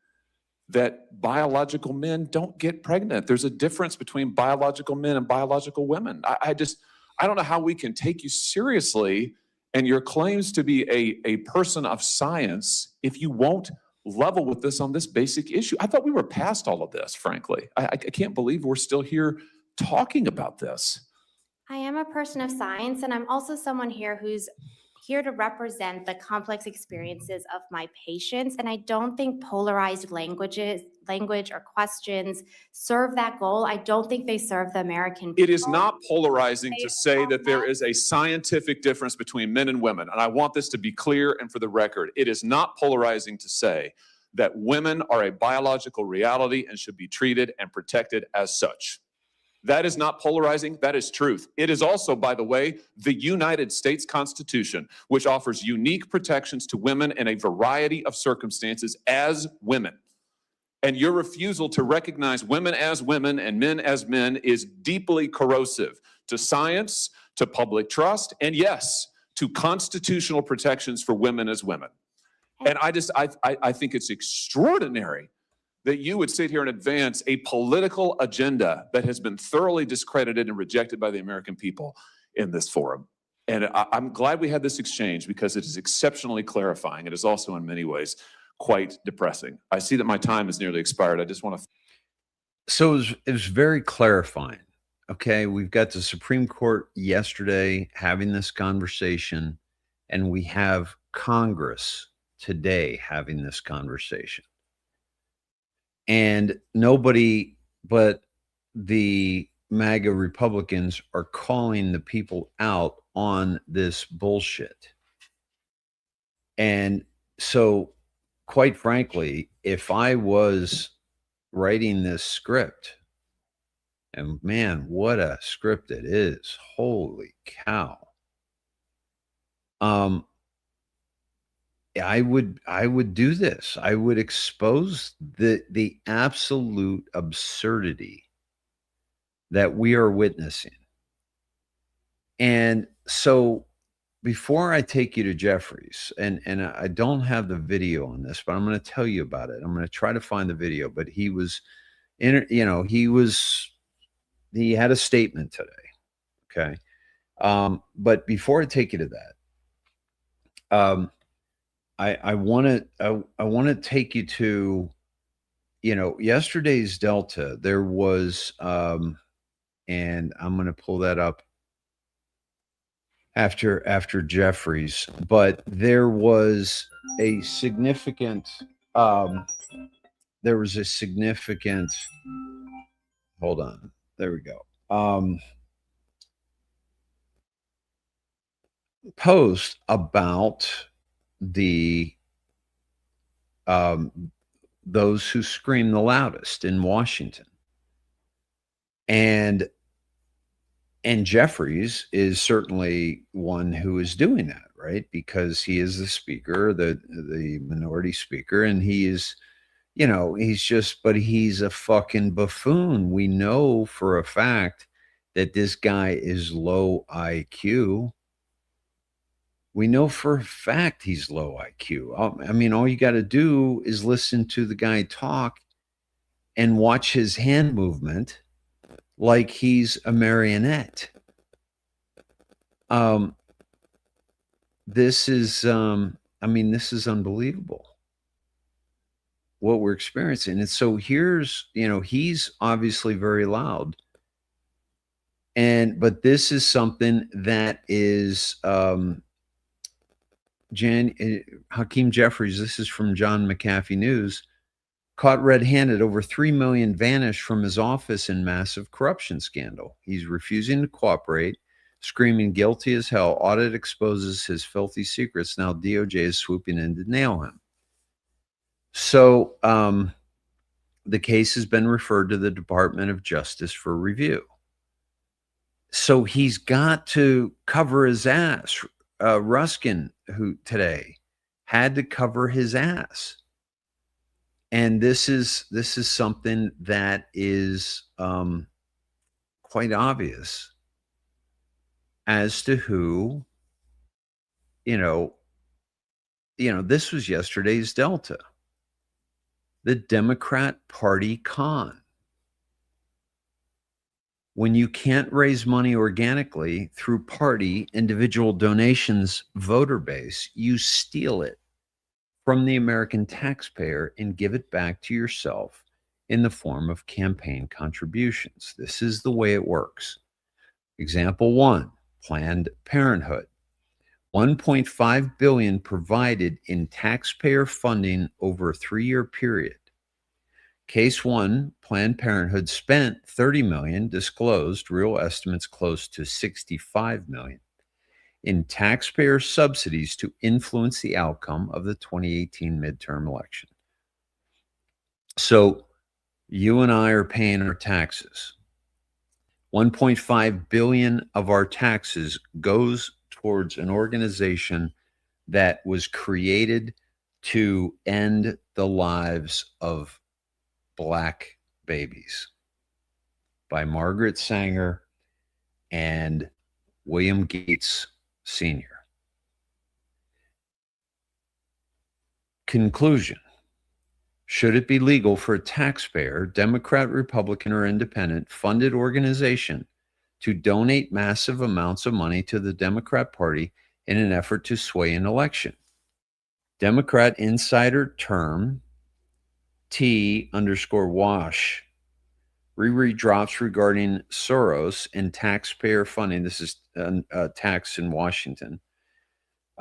that biological men don't get pregnant. There's a difference between biological men and biological women. I don't know how we can take you seriously and your claims to be a person of science if you won't level with this on this basic issue. I thought we were past all of this, frankly. I can't believe we're still here talking about this. I am a person of science, and I'm also someone here who's here to represent the complex experiences of my patients. And I don't think polarized language or questions serve that goal. I don't think they serve the American people. It is not polarizing to say that there is a scientific difference between men and women. And I want this to be clear and for the record. It is not polarizing to say that women are a biological reality and should be treated and protected as such. That is not polarizing. That is truth. It is also, by the way, the United States Constitution, which offers unique protections to women in a variety of circumstances as women. And your refusal to recognize women as women and men as men is deeply corrosive to science, to public trust, and yes, to constitutional protections for women as women. And I think it's extraordinary that you would sit here and advance a political agenda that has been thoroughly discredited and rejected by the American people in this forum. And I'm glad we had this exchange because it is exceptionally clarifying. It is also in many ways quite depressing. I see that my time has nearly expired. I just want to. So it was very clarifying. Okay, we've got the Supreme Court yesterday having this conversation, and we have Congress today having this conversation. And nobody but the MAGA Republicans are calling the people out on this bullshit. And so, quite frankly, if I was writing this script, and man, what a script it is. Holy cow. I would do this. I would expose the absolute absurdity that we are witnessing. And so before I take you to Jeffries, and I don't have the video on this, but I'm going to tell you about it. I'm going to try to find the video, but he was he had a statement today. Okay. But before I take you to that, I want to take you to, yesterday's Delta. There was, and I'm going to pull that up after Jeffries, but there was a significant, hold on, there we go. Post about the those who scream the loudest in Washington, and Jeffries is certainly one who is doing that, right? Because he is the speaker, the minority speaker, and he is, but he's a fucking buffoon. We know for a fact that this guy is low IQ. We know for a fact he's low IQ. I mean, all you got to do is listen to the guy talk and watch his hand movement like he's a marionette. This is unbelievable what we're experiencing. And so here's, he's obviously very loud. But this is something that is Hakeem Jeffries, this is from John McAfee News, caught red-handed. Over $3 million vanished from his office in massive corruption scandal. He's refusing to cooperate, screaming guilty as hell. Audit exposes his filthy secrets. Now DOJ is swooping in to nail him. So the case has been referred to the Department of Justice for review. So he's got to cover his ass. Ruskin, who today had to cover his ass. And this is something that is quite obvious as to who, this was yesterday's Delta, the Democrat Party con. When you can't raise money organically through party, individual donations, voter base, you steal it from the American taxpayer and give it back to yourself in the form of campaign contributions. This is the way it works. Example 1, Planned Parenthood. $1.5 billion provided in taxpayer funding over a 3-year period. Case 1, Planned Parenthood spent $30 million, disclosed real estimates close to $65 million in taxpayer subsidies to influence the outcome of the 2018 midterm election. So you and I are paying our taxes. 1.5 billion of our taxes goes towards an organization that was created to end the lives of Black babies by Margaret Sanger and William Gates Sr. Conclusion: should it be legal for a taxpayer, Democrat, Republican, or independent funded organization to donate massive amounts of money to the Democrat Party in an effort to sway an election? Democrat insider term T_wash. Riri drops regarding Soros and taxpayer funding. This is tax in Washington.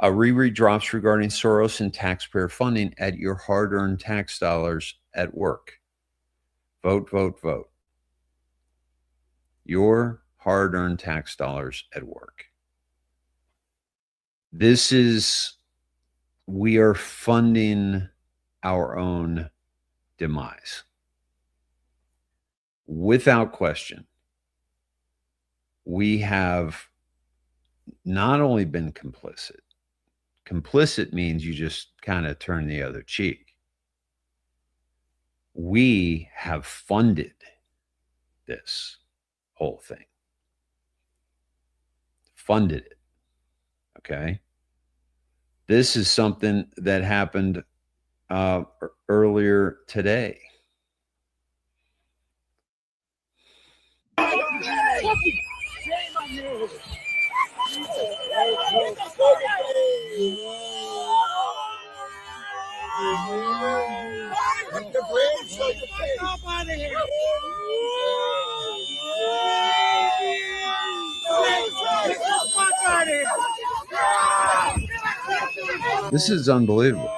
Riri drops regarding Soros and taxpayer funding at your hard-earned tax dollars at work. Vote, vote, vote. Your hard-earned tax dollars at work. This is, we are funding our own demise. Without question, we have not only been complicit. Complicit means you just kind of turn the other cheek. We have funded this whole thing. Funded it. Okay? This is something that happened earlier today. This is unbelievable.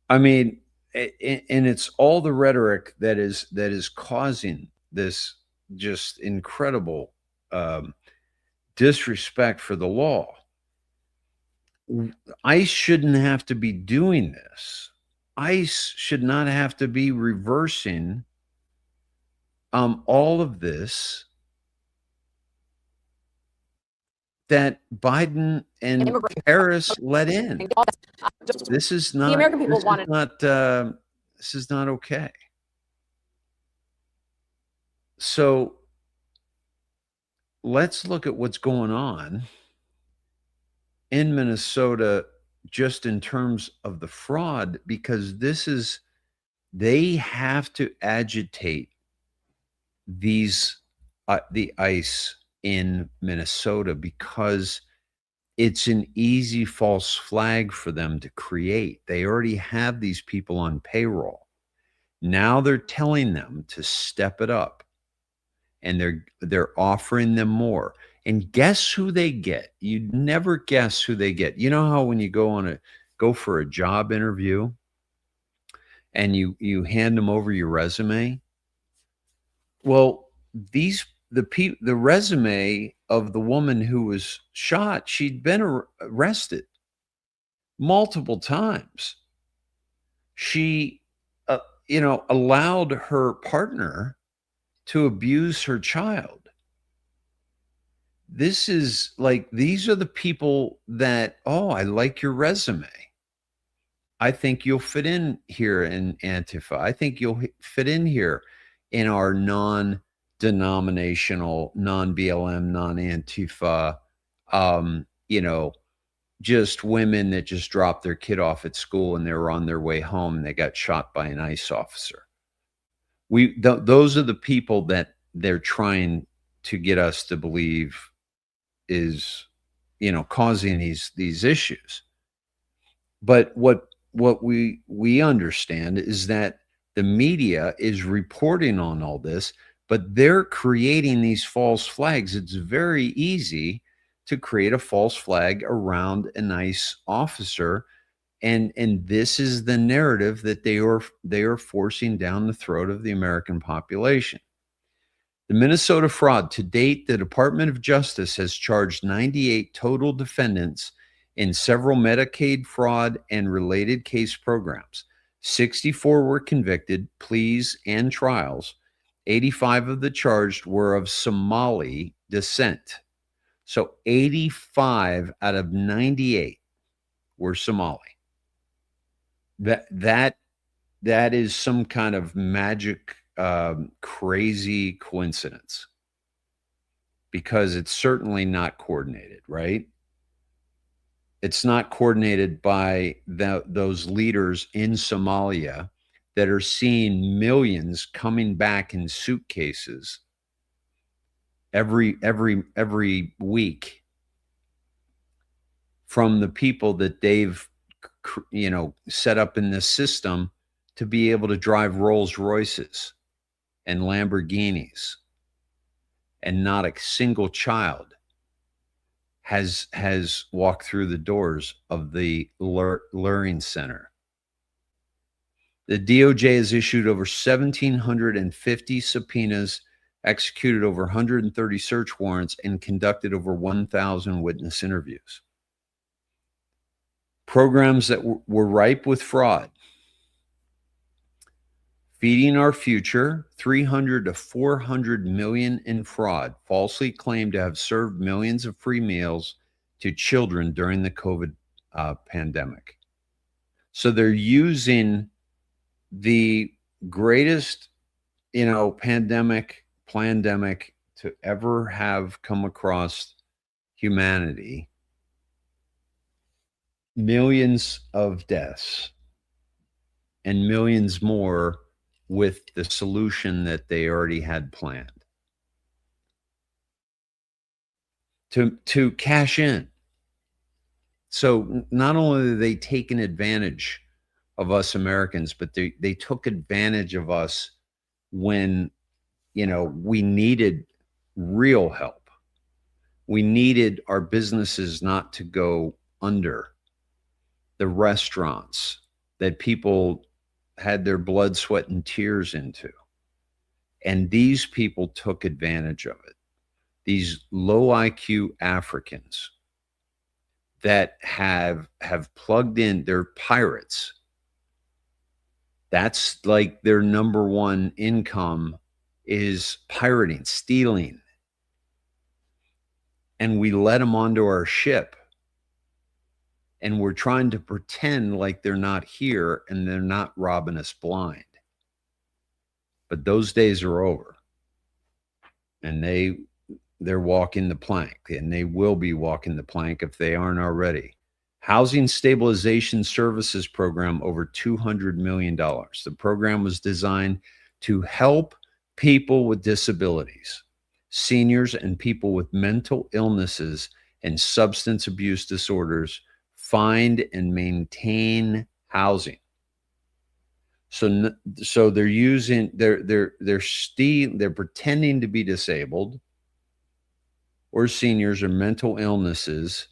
I mean, and it's all the rhetoric that is causing this just incredible disrespect for the law. ICE shouldn't have to be doing this. ICE should not have to be reversing all of this that Biden and Harris let in. This is not, the American people wanted. This is not okay. So let's look at what's going on in Minnesota just in terms of the fraud, because this is, they have to agitate these, the ICE in Minnesota, because it's an easy false flag for them to create. They already have these people on payroll. Now they're telling them to step it up, and they're offering them more. And guess who they get? You'd never guess who they get. You know how when you go for a job interview and you hand them over your resume? Well, the resume of the woman who was shot, she'd been arrested multiple times. She, allowed her partner to abuse her child. This is like, these are the people that, oh, I like your resume. I think you'll fit in here in Antifa. I think you'll fit in here in our non-denominational, non-BLM, non-Antifa, just women that just dropped their kid off at school and they were on their way home and they got shot by an ICE officer. Those are the people that they're trying to get us to believe is, causing these issues. But what we understand is that the media is reporting on all this, but they're creating these false flags. It's very easy to create a false flag around a nice officer. And this is the narrative that they are forcing down the throat of the American population. The Minnesota fraud, to date, the Department of Justice has charged 98 total defendants in several Medicaid fraud and related case programs. 64 were convicted, pleas, and trials. 85 of the charged were of Somali descent. So 85 out of 98 were Somali. That is some kind of magic, crazy coincidence, because it's certainly not coordinated, right? It's not coordinated by those leaders in Somalia that are seeing millions coming back in suitcases every week from the people that they've set up in this system to be able to drive Rolls Royces and Lamborghinis, and not a single child has walked through the doors of the luring center. The DOJ has issued over 1,750 subpoenas, executed over 130 search warrants, and conducted over 1,000 witness interviews. Programs that were ripe with fraud. Feeding Our Future, 300 to 400 million in fraud, falsely claimed to have served millions of free meals to children during the COVID pandemic. So they're using the greatest, pandemic to ever have come across humanity. Millions of deaths and millions more with the solution that they already had planned to cash in. So not only have they taken advantage of us Americans, but they took advantage of us when, we needed real help. We needed our businesses not to go under. The restaurants that people had their blood, sweat, and tears into. And these people took advantage of it. These low IQ Africans that have plugged in, they're pirates. That's like their number one income is pirating, stealing. And we let them onto our ship. And we're trying to pretend like they're not here and they're not robbing us blind. But those days are over. And they're walking the plank, and they will be walking the plank if they aren't already. Housing Stabilization Services Program, over $200 million. The program was designed to help people with disabilities, seniors, and people with mental illnesses and substance abuse disorders find and maintain housing. So they're using they're pretending to be disabled or seniors or mental illnesses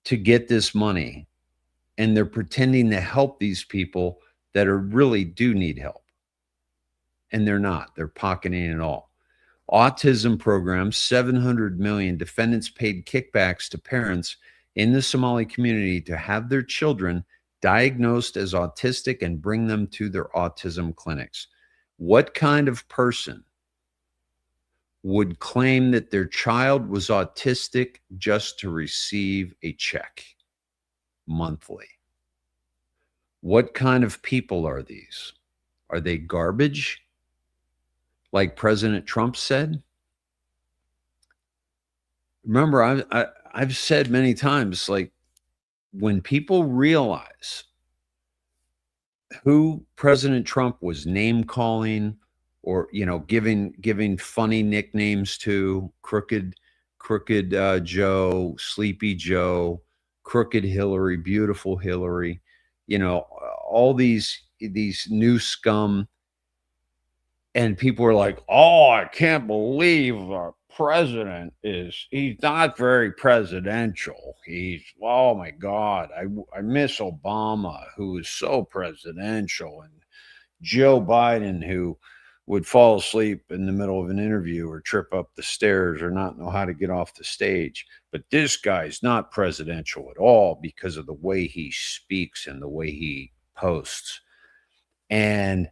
to get this money, and they're pretending to help these people that really do need help, and they're not. They're pocketing it all. Autism programs, 700 million. Defendants paid kickbacks to parents in the Somali community to have their children diagnosed as autistic and bring them to their autism clinics. What kind of person would claim that their child was autistic just to receive a check monthly? What kind of people are these? Are they garbage, like President Trump said? Remember, I've said many times, like, when people realize who President Trump was name calling or, giving funny nicknames to, crooked Joe, Sleepy Joe, crooked Hillary, beautiful Hillary, all these new scum, and people are like, oh, I can't believe our president he's not very presidential. Oh my God, I miss Obama, who was so presidential, and Joe Biden, who would fall asleep in the middle of an interview or trip up the stairs or not know how to get off the stage. But this guy's not presidential at all because of the way he speaks and the way he posts. And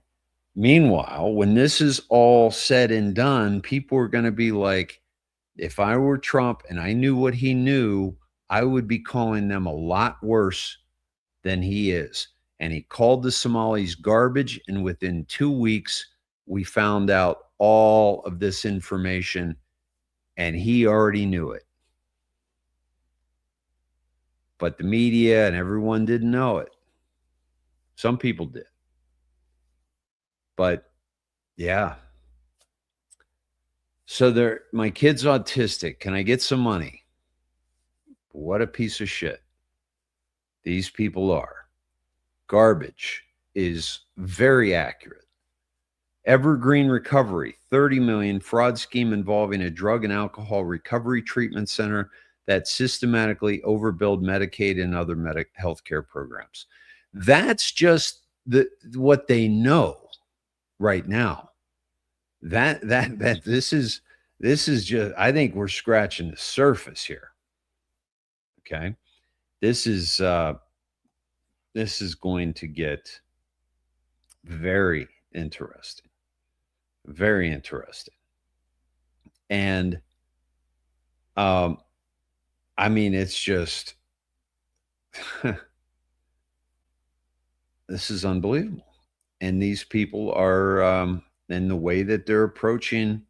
meanwhile, when this is all said and done, people are going to be like, if I were Trump and I knew what he knew, I would be calling them a lot worse than he is. And he called the Somalis garbage. And within 2 weeks, we found out all of this information, and he already knew it. But the media and everyone didn't know it. Some people did. But yeah. So my kid's autistic. Can I get some money? What a piece of shit these people are. Garbage is very accurate. Evergreen Recovery, 30 million, fraud scheme involving a drug and alcohol recovery treatment center that systematically overbilled Medicaid and other healthcare programs. That's just what they know right now. That this is just, I think we're scratching the surface here. Okay. This is going to get very interesting. Very interesting. And I mean, it's just this is unbelievable. And these people are in the way that they're approaching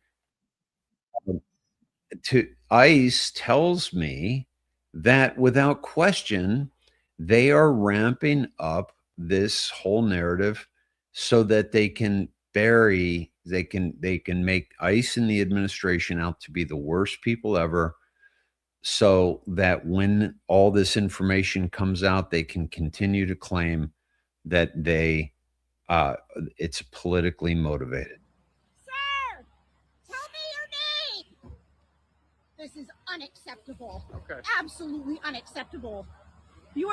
to ICE tells me that without question, they are ramping up this whole narrative so that they can make ICE and the administration out to be the worst people ever, so that when all this information comes out, they can continue to claim that it's politically motivated. Sir, tell me your name. This is unacceptable. Okay. Absolutely unacceptable. You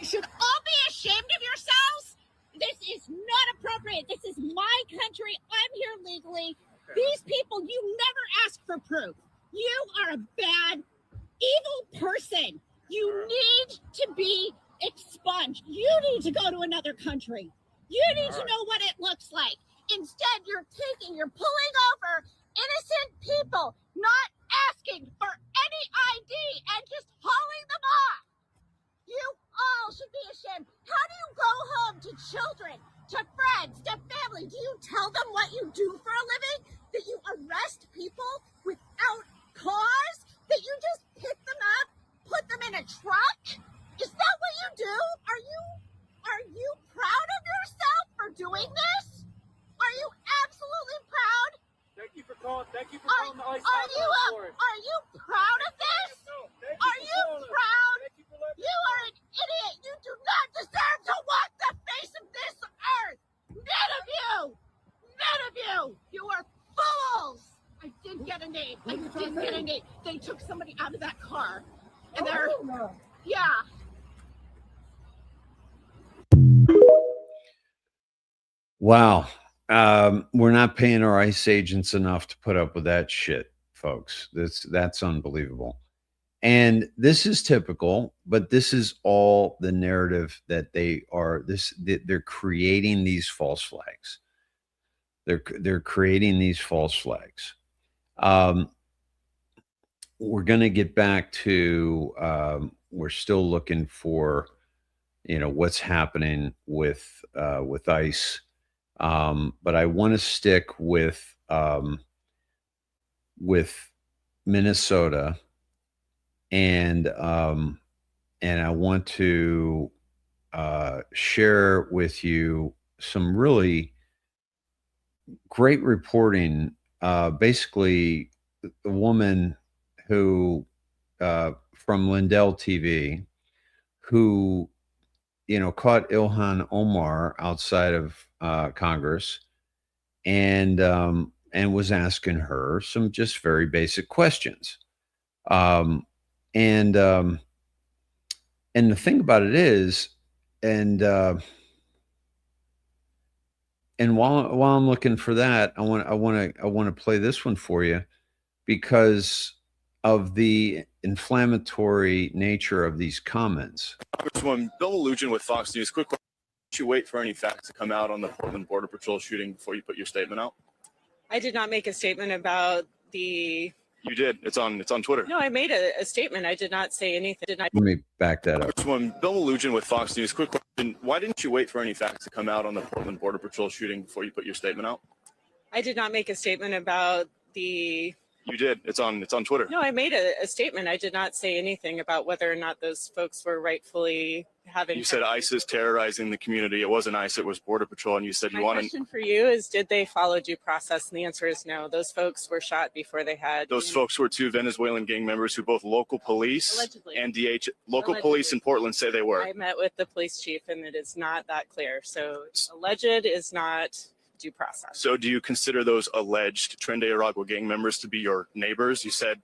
should all be ashamed of yourselves. This is not appropriate. This is my country. I'm here legally. Okay. These people, you never ask for proof. You are a bad, evil person. You need to be expunged. You need to go to another country. You need to know what it looks like. Instead, you're pulling over innocent people, not asking for any ID and just hauling them off. You all should be ashamed. How do you go home to children, to friends, to family? Do you tell them what you do for a living? That you arrest people without cause? That you just pick them up, put them in a truck? Is that what you do? Are you proud of yourself for doing this? Are you absolutely proud? Thank you for calling the ICE. Are you proud of this? You are fools! I did get a name. I did get a name. They took somebody out of that car. And they're, yeah. Wow. We're not paying our ICE agents enough to put up with that shit, folks. That's unbelievable. And this is typical, but this is all the narrative that they're creating these false flags. They're creating these false flags. We're going to get back to we're still looking for what's happening with ICE. But I want to stick with Minnesota, and I want to share with you some really great reporting. Basically, the woman who from Lindell TV, who caught Ilhan Omar outside of Congress, and was asking her some just very basic questions. And the thing about it is, and while I'm looking for that, I want to play this one for you because of the inflammatory nature of these comments. Congresswoman Bill Melugin with Fox News. Quick question. Did you wait for any facts to come out on the Portland Border Patrol shooting before you put your statement out? I did not make a statement about the. You did. It's on Twitter. No, I made a statement. I did not say anything. Let me back that up. Congresswoman Bill Melugin with Fox News. Quick question. Why didn't you wait for any facts to come out on the Portland Border Patrol shooting before you put your statement out? I did not make a statement about the. You did. It's on Twitter. No, I made a statement. I did not say anything about whether or not those folks were rightfully having. You said ICE is terrorizing the community. It wasn't ICE. It was Border Patrol. And you said you My wanted. question for you is, did they follow due process? And the answer is no. Those folks were shot before they had. Those folks were two Venezuelan gang members who both local police Allegedly. and local Allegedly. police in Portland say they were. I met with the police chief, and it is not that clear. So alleged is not due process. So do you consider those alleged Tren de Aragua gang members to be your neighbors? You said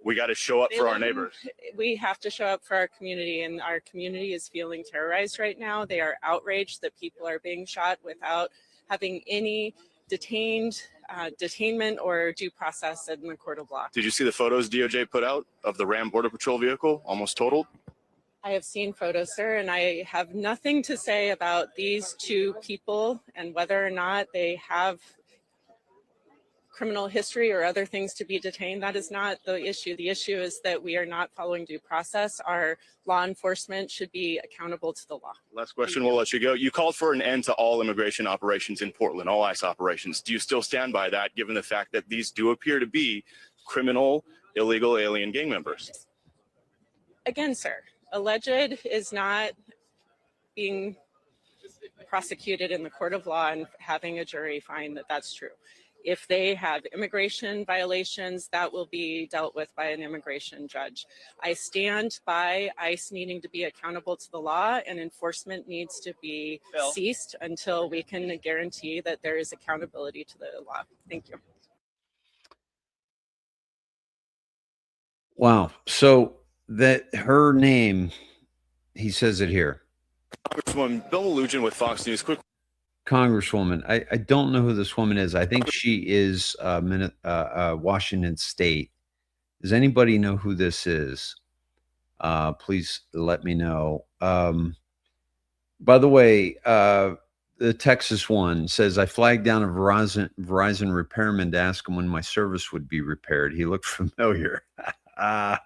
we got to show up for our neighbors. We have to show up for our community, and our community is feeling terrorized right now. They are outraged that people are being shot without having any detainment or due process in the court of law. Did you see the photos DOJ put out of the Ram Border Patrol vehicle almost totaled? I have seen photos, sir, and I have nothing to say about these two people and whether or not they have criminal history or other things to be detained. That is not the issue. The issue is that we are not following due process. Our law enforcement should be accountable to the law. Last question, we'll let you go. You called for an end to all immigration operations in Portland, all ICE operations. Do you still stand by that, given the fact that these do appear to be criminal, illegal alien gang members? Again, sir, alleged is not being prosecuted in the court of law and having a jury find that that's true. If they have immigration violations, that will be dealt with by an immigration judge. I stand by ICE needing to be accountable to the law, and enforcement needs to be ceased until we can guarantee that there is accountability to the law. Thank you. Wow. So that her name, he says it here. Congresswoman Bill Melugin with Fox News. Quick. Congresswoman. I don't know who this woman is. I think she is Washington State. Does anybody know who this is? Please let me know. By the way, the Texas one says, I flagged down a Verizon repairman to ask him when my service would be repaired. He looked familiar. How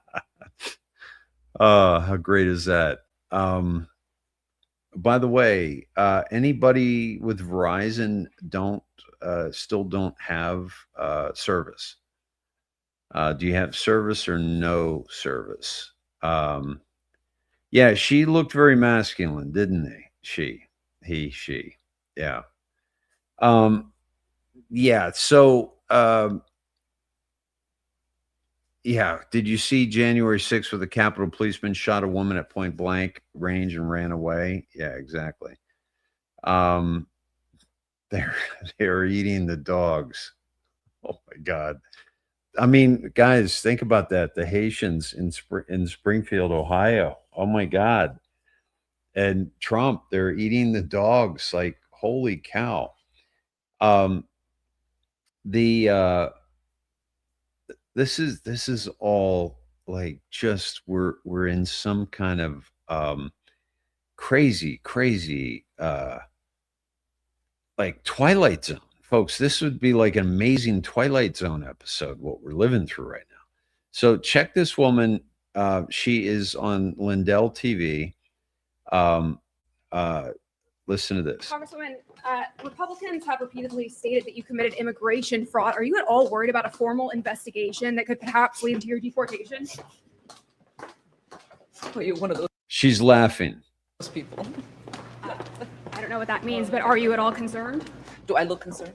great is that? By the way, anybody with Verizon still don't have service? Do you have service or no service? Yeah, she looked very masculine, didn't they? She. Yeah. Yeah. So, yeah. Did you see January 6th where the Capitol policeman shot a woman at point blank range and ran away? Yeah, exactly. they're eating the dogs. Oh my God. I mean, guys, think about that. The Haitians in Springfield, Ohio. Oh my God. And Trump, they're eating the dogs. Like, holy cow. This is all like just we're in some kind of crazy like Twilight Zone, folks. This would be like an amazing Twilight Zone episode, what we're living through right now. So check this woman. She is on Lindell TV. Listen to this. Congresswoman, Republicans have repeatedly stated that you committed immigration fraud. Are you at all worried about a formal investigation that could perhaps lead to your deportation? Are you one of those She's laughing. people? I don't know what that means, but are you at all concerned? Do I look concerned?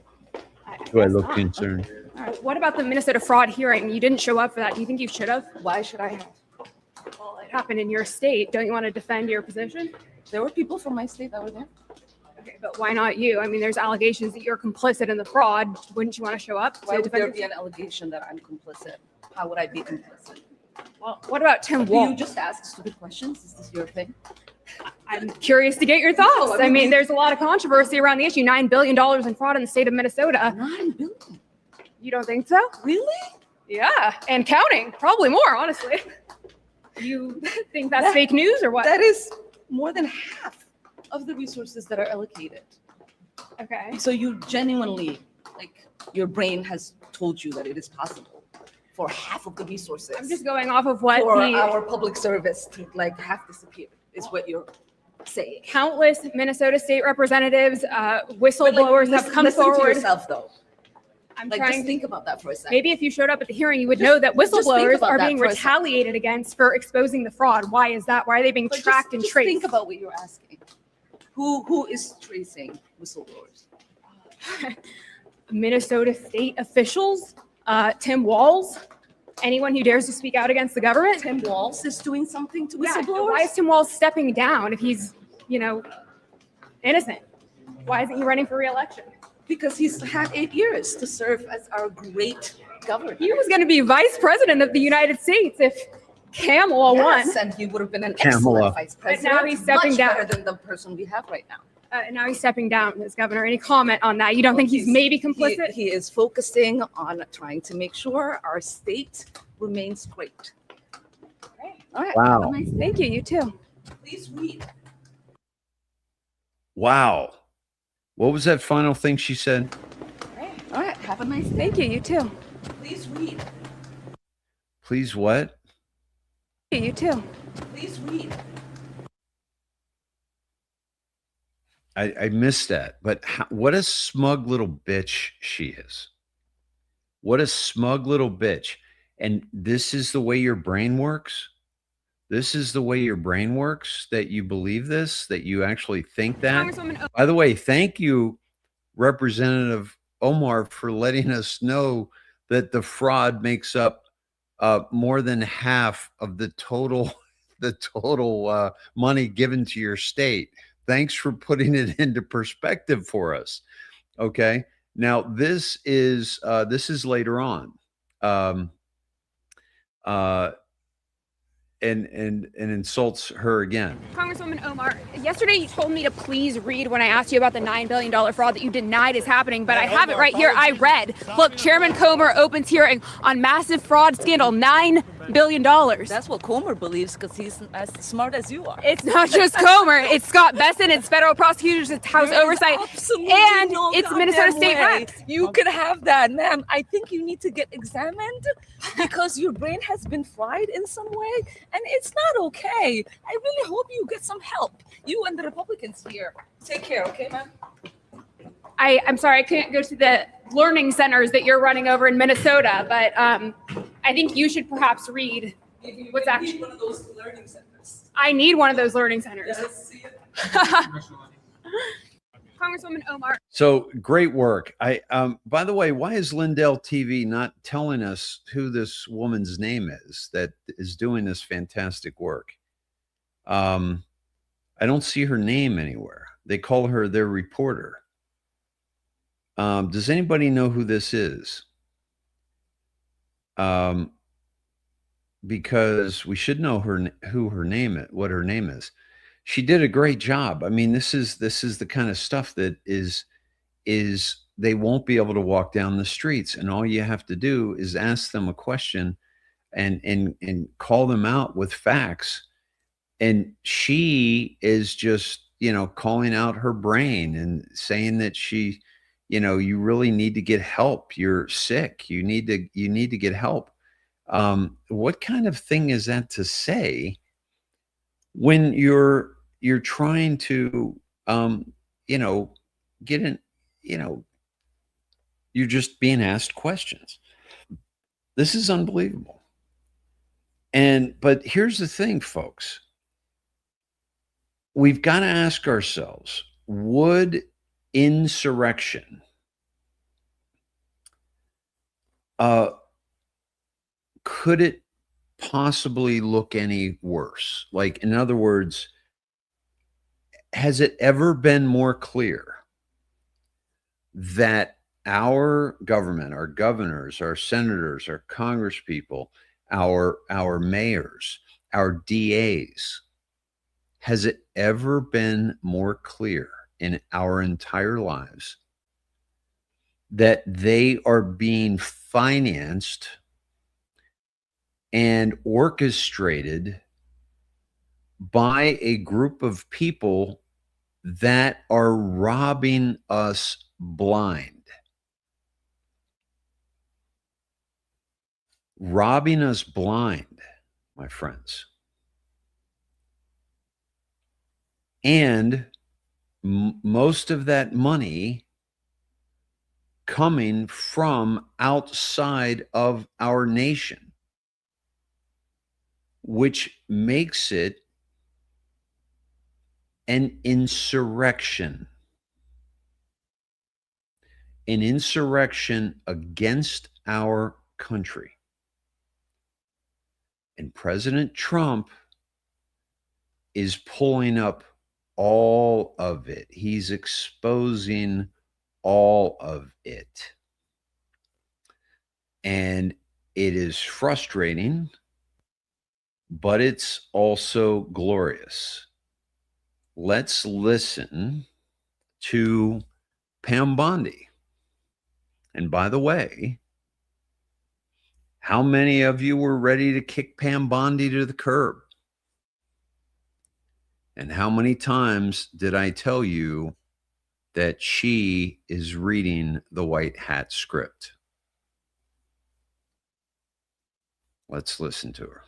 Do I look concerned? All right. What about the Minnesota fraud hearing? You didn't show up for that. Do you think you should have? Why should I have? Well, it happened in your state. Don't you want to defend your position? There were people from my state that were there. Okay, but why not you? I mean, there's allegations that you're complicit in the fraud. Wouldn't you want to show up? Why to would defend there be an allegation that I'm complicit? How would I be complicit? Well, what about Tim Do Walz? you just ask stupid questions? Is this your thing? I'm curious to get your thoughts. I mean, there's a lot of controversy around the issue. $9 billion in fraud in the state of Minnesota. $9 billion? You don't think so? Really? Yeah, and counting. Probably more, honestly. You think that's fake news or what? That is more than half of the resources that are allocated. Okay. So you genuinely, like, your brain has told you that it is possible for half of the resources. I'm just going off of what for the our public service to like have disappeared is what you're saying. countless Minnesota state representatives, whistleblowers have come listen forward. to yourself though. I'm Like, trying just to think about that for a second. Maybe if you showed up at the hearing, you would Just- know that just think whistleblowers about are that being for a second. retaliated against for exposing the fraud. Why is that? Why are they being But tracked and just traced? think about what you're asking. Who is tracing whistleblowers? Minnesota state officials, Tim Walz, anyone who dares to speak out against the government. Tim Walz is doing something to Yeah, whistleblowers? why is Tim Walz stepping down if he's, innocent? Why isn't he running for re-election? Because he's had 8 years to serve as our great governor. He was going to be vice president of the United States if Kamala won. Yes, and he would have been an Kamala. excellent vice But president. now he's stepping much down. better than the person we have right now. And now he's stepping down as governor. Any comment on that? You don't think he's maybe complicit? He is focusing on trying to make sure our state remains great. All right. Wow. Have a nice day. Thank you. You too. Please read. Wow. What was that final thing she said? All right. Have a nice day. Thank you. You too. Please read. Please what? You too. Please read. I missed that. But what a smug little bitch she is. What a smug little bitch. And this is the way your brain works? This is the way your brain works, that you believe this, that you actually think that? Congresswoman By the way, thank you, Representative Omar, for letting us know that the fraud makes up more than half of the total money given to your state. Thanks for putting it into perspective for us. Okay. Now this is later on. And insults her again. Congresswoman Omar, yesterday you told me to please read when I asked you about the $9 billion fraud that you denied is happening, but I have it right here. I read. Look, Chairman Comer opens hearing on massive fraud scandal, $9 billion. That's what Comer believes because he's as smart as you are. It's not just Comer. It's Scott Besson. It's federal prosecutors. It's House There is Oversight. absolutely And no it's Minnesota goddamn State way reps. You can have that, ma'am. I think you need to get examined because your brain has been fried in some way, and it's not okay. I really hope you get some help. You and the Republicans here. Take care, okay, ma'am? I'm sorry, I couldn't go to the learning centers that you're running over in Minnesota, but I think you should perhaps read what's actually. One of those learning centers. I need one of those learning centers. Yes, see it. Congresswoman Omar. So great work. By the way, why is Lindell TV not telling us who this woman's name is that is doing this fantastic work? I don't see her name anywhere. They call her their reporter. Does anybody know who this is? Because we should know what her name is. She did a great job. I mean, this is the kind of stuff that is they won't be able to walk down the streets, and all you have to do is ask them a question and call them out with facts. And she is just, calling out her brain and saying that you really need to get help. You're sick. You need to get help. What kind of thing is that to say when you're trying to, get in, you're just being asked questions. This is unbelievable. But here's the thing, folks. We've got to ask ourselves, would insurrection could it possibly look any worse? Like, in other words, has it ever been more clear that our government, our governors, our senators, our congresspeople, our mayors, our DAs, has it ever been more clear in our entire lives that they are being financed and orchestrated by a group of people that are robbing us blind? Robbing us blind, my friends. And most of that money coming from outside of our nation, which makes it an insurrection. An insurrection against our country. And President Trump is pulling up all of it. He's exposing all of it. And it is frustrating, but it's also glorious. Let's listen to Pam Bondi. And by the way, how many of you were ready to kick Pam Bondi to the curb? And how many times did I tell you that she is reading the white hat script? Let's listen to her.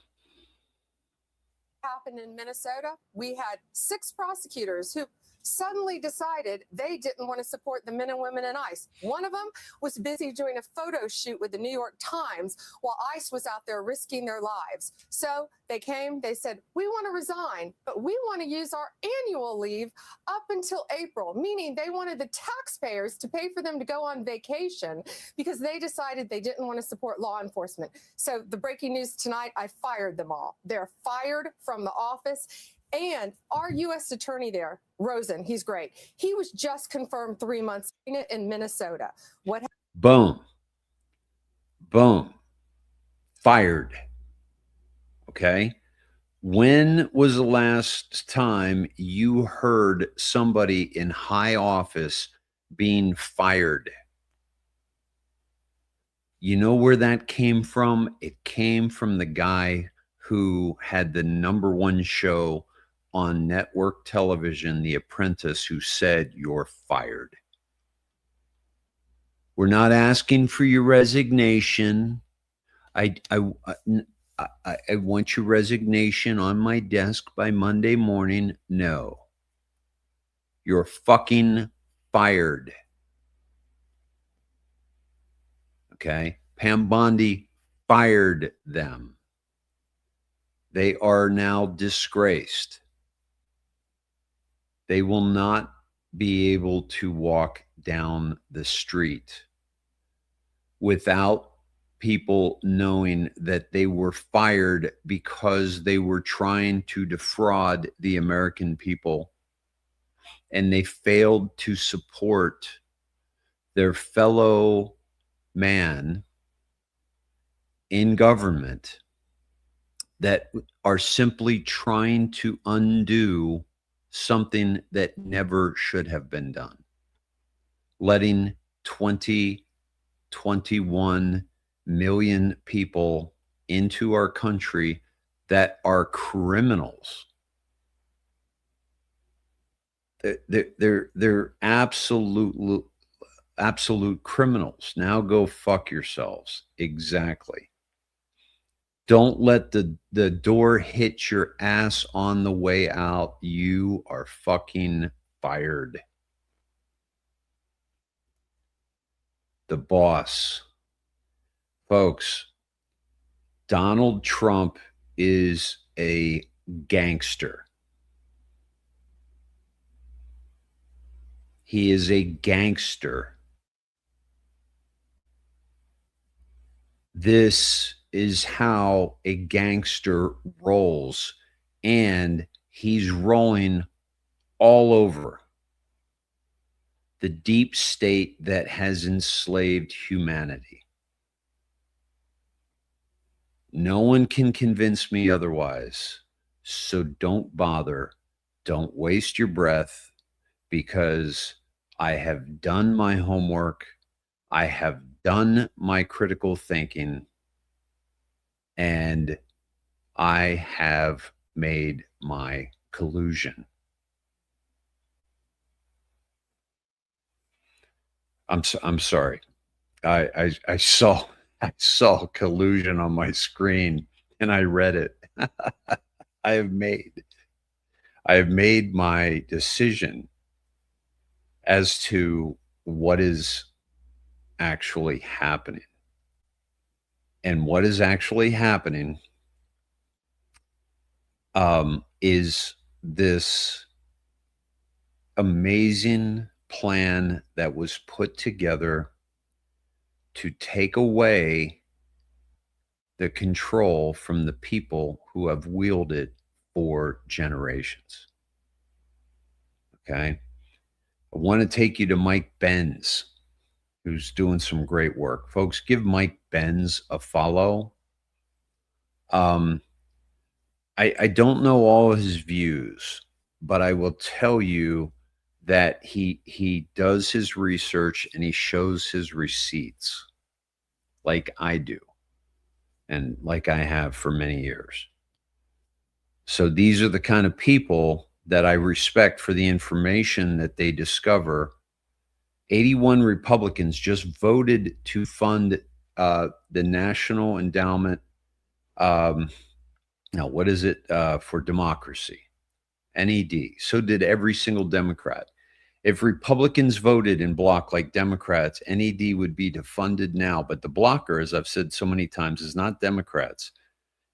Happened in Minnesota, we had 6 prosecutors who suddenly decided they didn't want to support the men and women in ICE. One of them was busy doing a photo shoot with the New York Times while ICE was out there risking their lives. So they came, they said, we want to resign, but we want to use our annual leave up until April, meaning they wanted the taxpayers to pay for them to go on vacation because they decided they didn't want to support law enforcement. So the breaking news tonight, I fired them all. They're fired from the office. And our U.S. attorney there, Rosen, he's great. He was just confirmed 3 months in Minnesota. What? Boom. Boom. Fired. Okay. When was the last time you heard somebody in high office being fired? You know where that came from? It came from the guy who had the #1 show on network television, The Apprentice, who said, "You're fired." We're not asking for your resignation. I want your resignation on my desk by Monday morning. No. You're fucking fired. Okay? Pam Bondi fired them. They are now disgraced. They will not be able to walk down the street without people knowing that they were fired because they were trying to defraud the American people, and they failed to support their fellow man in government that are simply trying to undo something that never should have been done. Letting 21 million people into our country that are criminals. They're absolute criminals. Now go fuck yourselves. Exactly. Don't let the door hit your ass on the way out. You are fucking fired. The boss. Folks, Donald Trump is a gangster. He is a gangster. This is how a gangster rolls, and he's rolling all over the deep state that has enslaved humanity. No one can convince me otherwise, so don't bother. Don't waste your breath, because I have done my homework. I have done my critical thinking, and I have made my collusion. I'm sorry. I saw collusion on my screen and I read it. I have made my decision as to what is actually happening. And what is actually happening is this amazing plan that was put together to take away the control from the people who have wielded for generations. Okay? I want to take you to Mike Benz, who's doing some great work. Folks, give Mike Benz a follow. I don't know all his views, but I will tell you that he does his research and he shows his receipts like I do and like I have for many years. So these are the kind of people that I respect for the information that they discover. 81 Republicans just voted to fund the National Endowment, what is it, for Democracy, NED. So did every single Democrat. If Republicans voted in block like Democrats, NED would be defunded now. But the blocker, as I've said so many times, is not Democrats.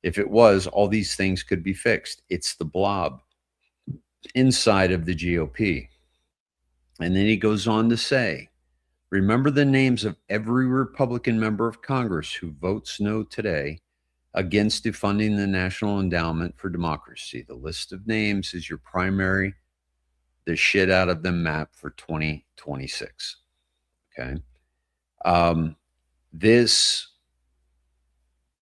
If it was, all these things could be fixed. It's the blob inside of the GOP. And then he goes on to say, remember the names of every Republican member of Congress who votes no today against defunding the National Endowment for Democracy. The list of names is your primary, the shit out of them map for 2026. Okay. This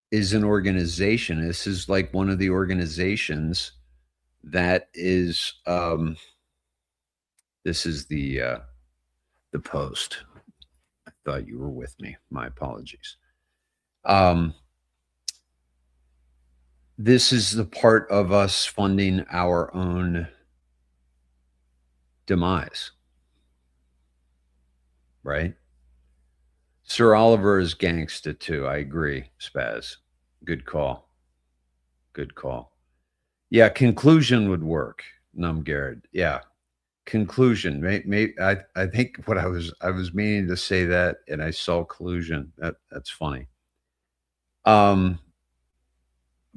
is an organization. This is like one of the organizations that is, this is the Post. I thought you were with me. My apologies. This is the part of us funding our own demise, right? Sir Oliver is gangsta too. I agree, Spaz. Good call. Good call. Yeah, conclusion would work. Garrett. Yeah, conclusion. Maybe I think what I was meaning to say that, and I saw collusion. That's funny.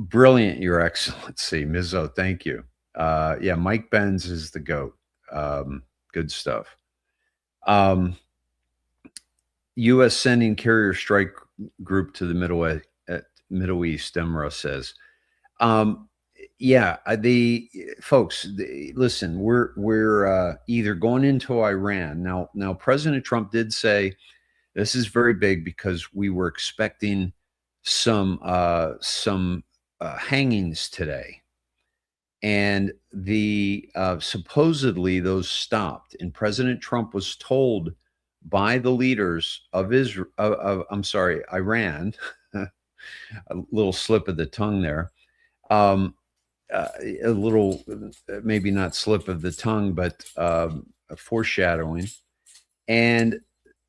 Brilliant, Your Excellency, Mizzo. Thank you. Yeah, Mike Benz is the GOAT. Good stuff. U.S. sending carrier strike group to the Middle East, Demra says. the folks, listen, we're either going into Iran now. President Trump did say this is very big because we were expecting some hangings today, and the supposedly those stopped, and President Trump was told by the leaders of Iran, a little slip of the tongue there, a little, maybe not slip of the tongue, but foreshadowing. And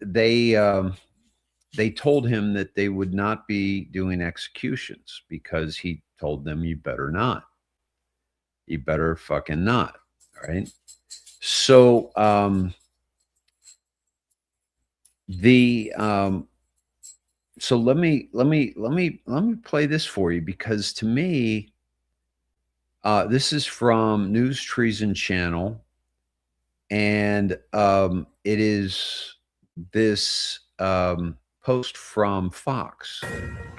they told him that they would not be doing executions because he told them, you better not. You better fucking not. All right. So so let me play this for you, because to me, this is from News Treason Channel, and it is this post from Fox.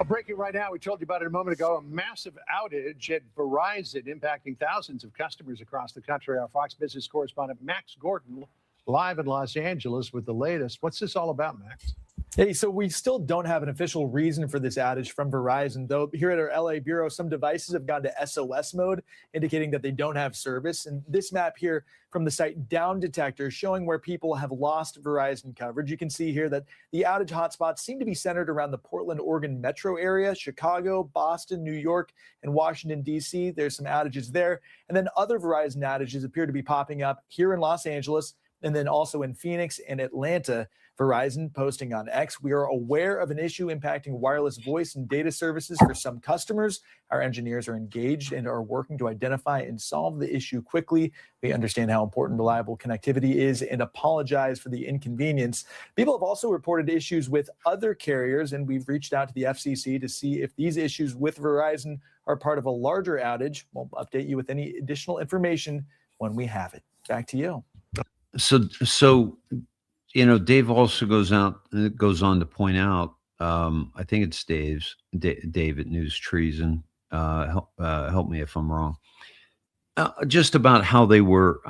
Breaking right now, we told you about it a moment ago, a massive outage at Verizon impacting thousands of customers across the country. Our Fox Business correspondent Max Gordon live in Los Angeles with the latest. What's this all about, Max? Hey, so we still don't have an official reason for this outage from Verizon, though here at our LA bureau, some devices have gone to SOS mode, indicating that they don't have service. And this map here from the site Down Detector showing where people have lost Verizon coverage. You can see here that the outage hotspots seem to be centered around the Portland, Oregon metro area, Chicago, Boston, New York, and Washington, D.C. There's some outages there. And then other Verizon outages appear to be popping up here in Los Angeles, and then also in Phoenix and Atlanta. Verizon posting on X, we are aware of an issue impacting wireless voice and data services for some customers. Our engineers are engaged and are working to identify and solve the issue quickly. We understand how important reliable connectivity is and apologize for the inconvenience. People have also reported issues with other carriers, and we've reached out to the FCC to see if these issues with Verizon are part of a larger outage. We'll update you with any additional information when we have it. Back to you. So Dave also goes on to point out, I think it's Dave at News Treason. Help me if I'm wrong. Just about how they were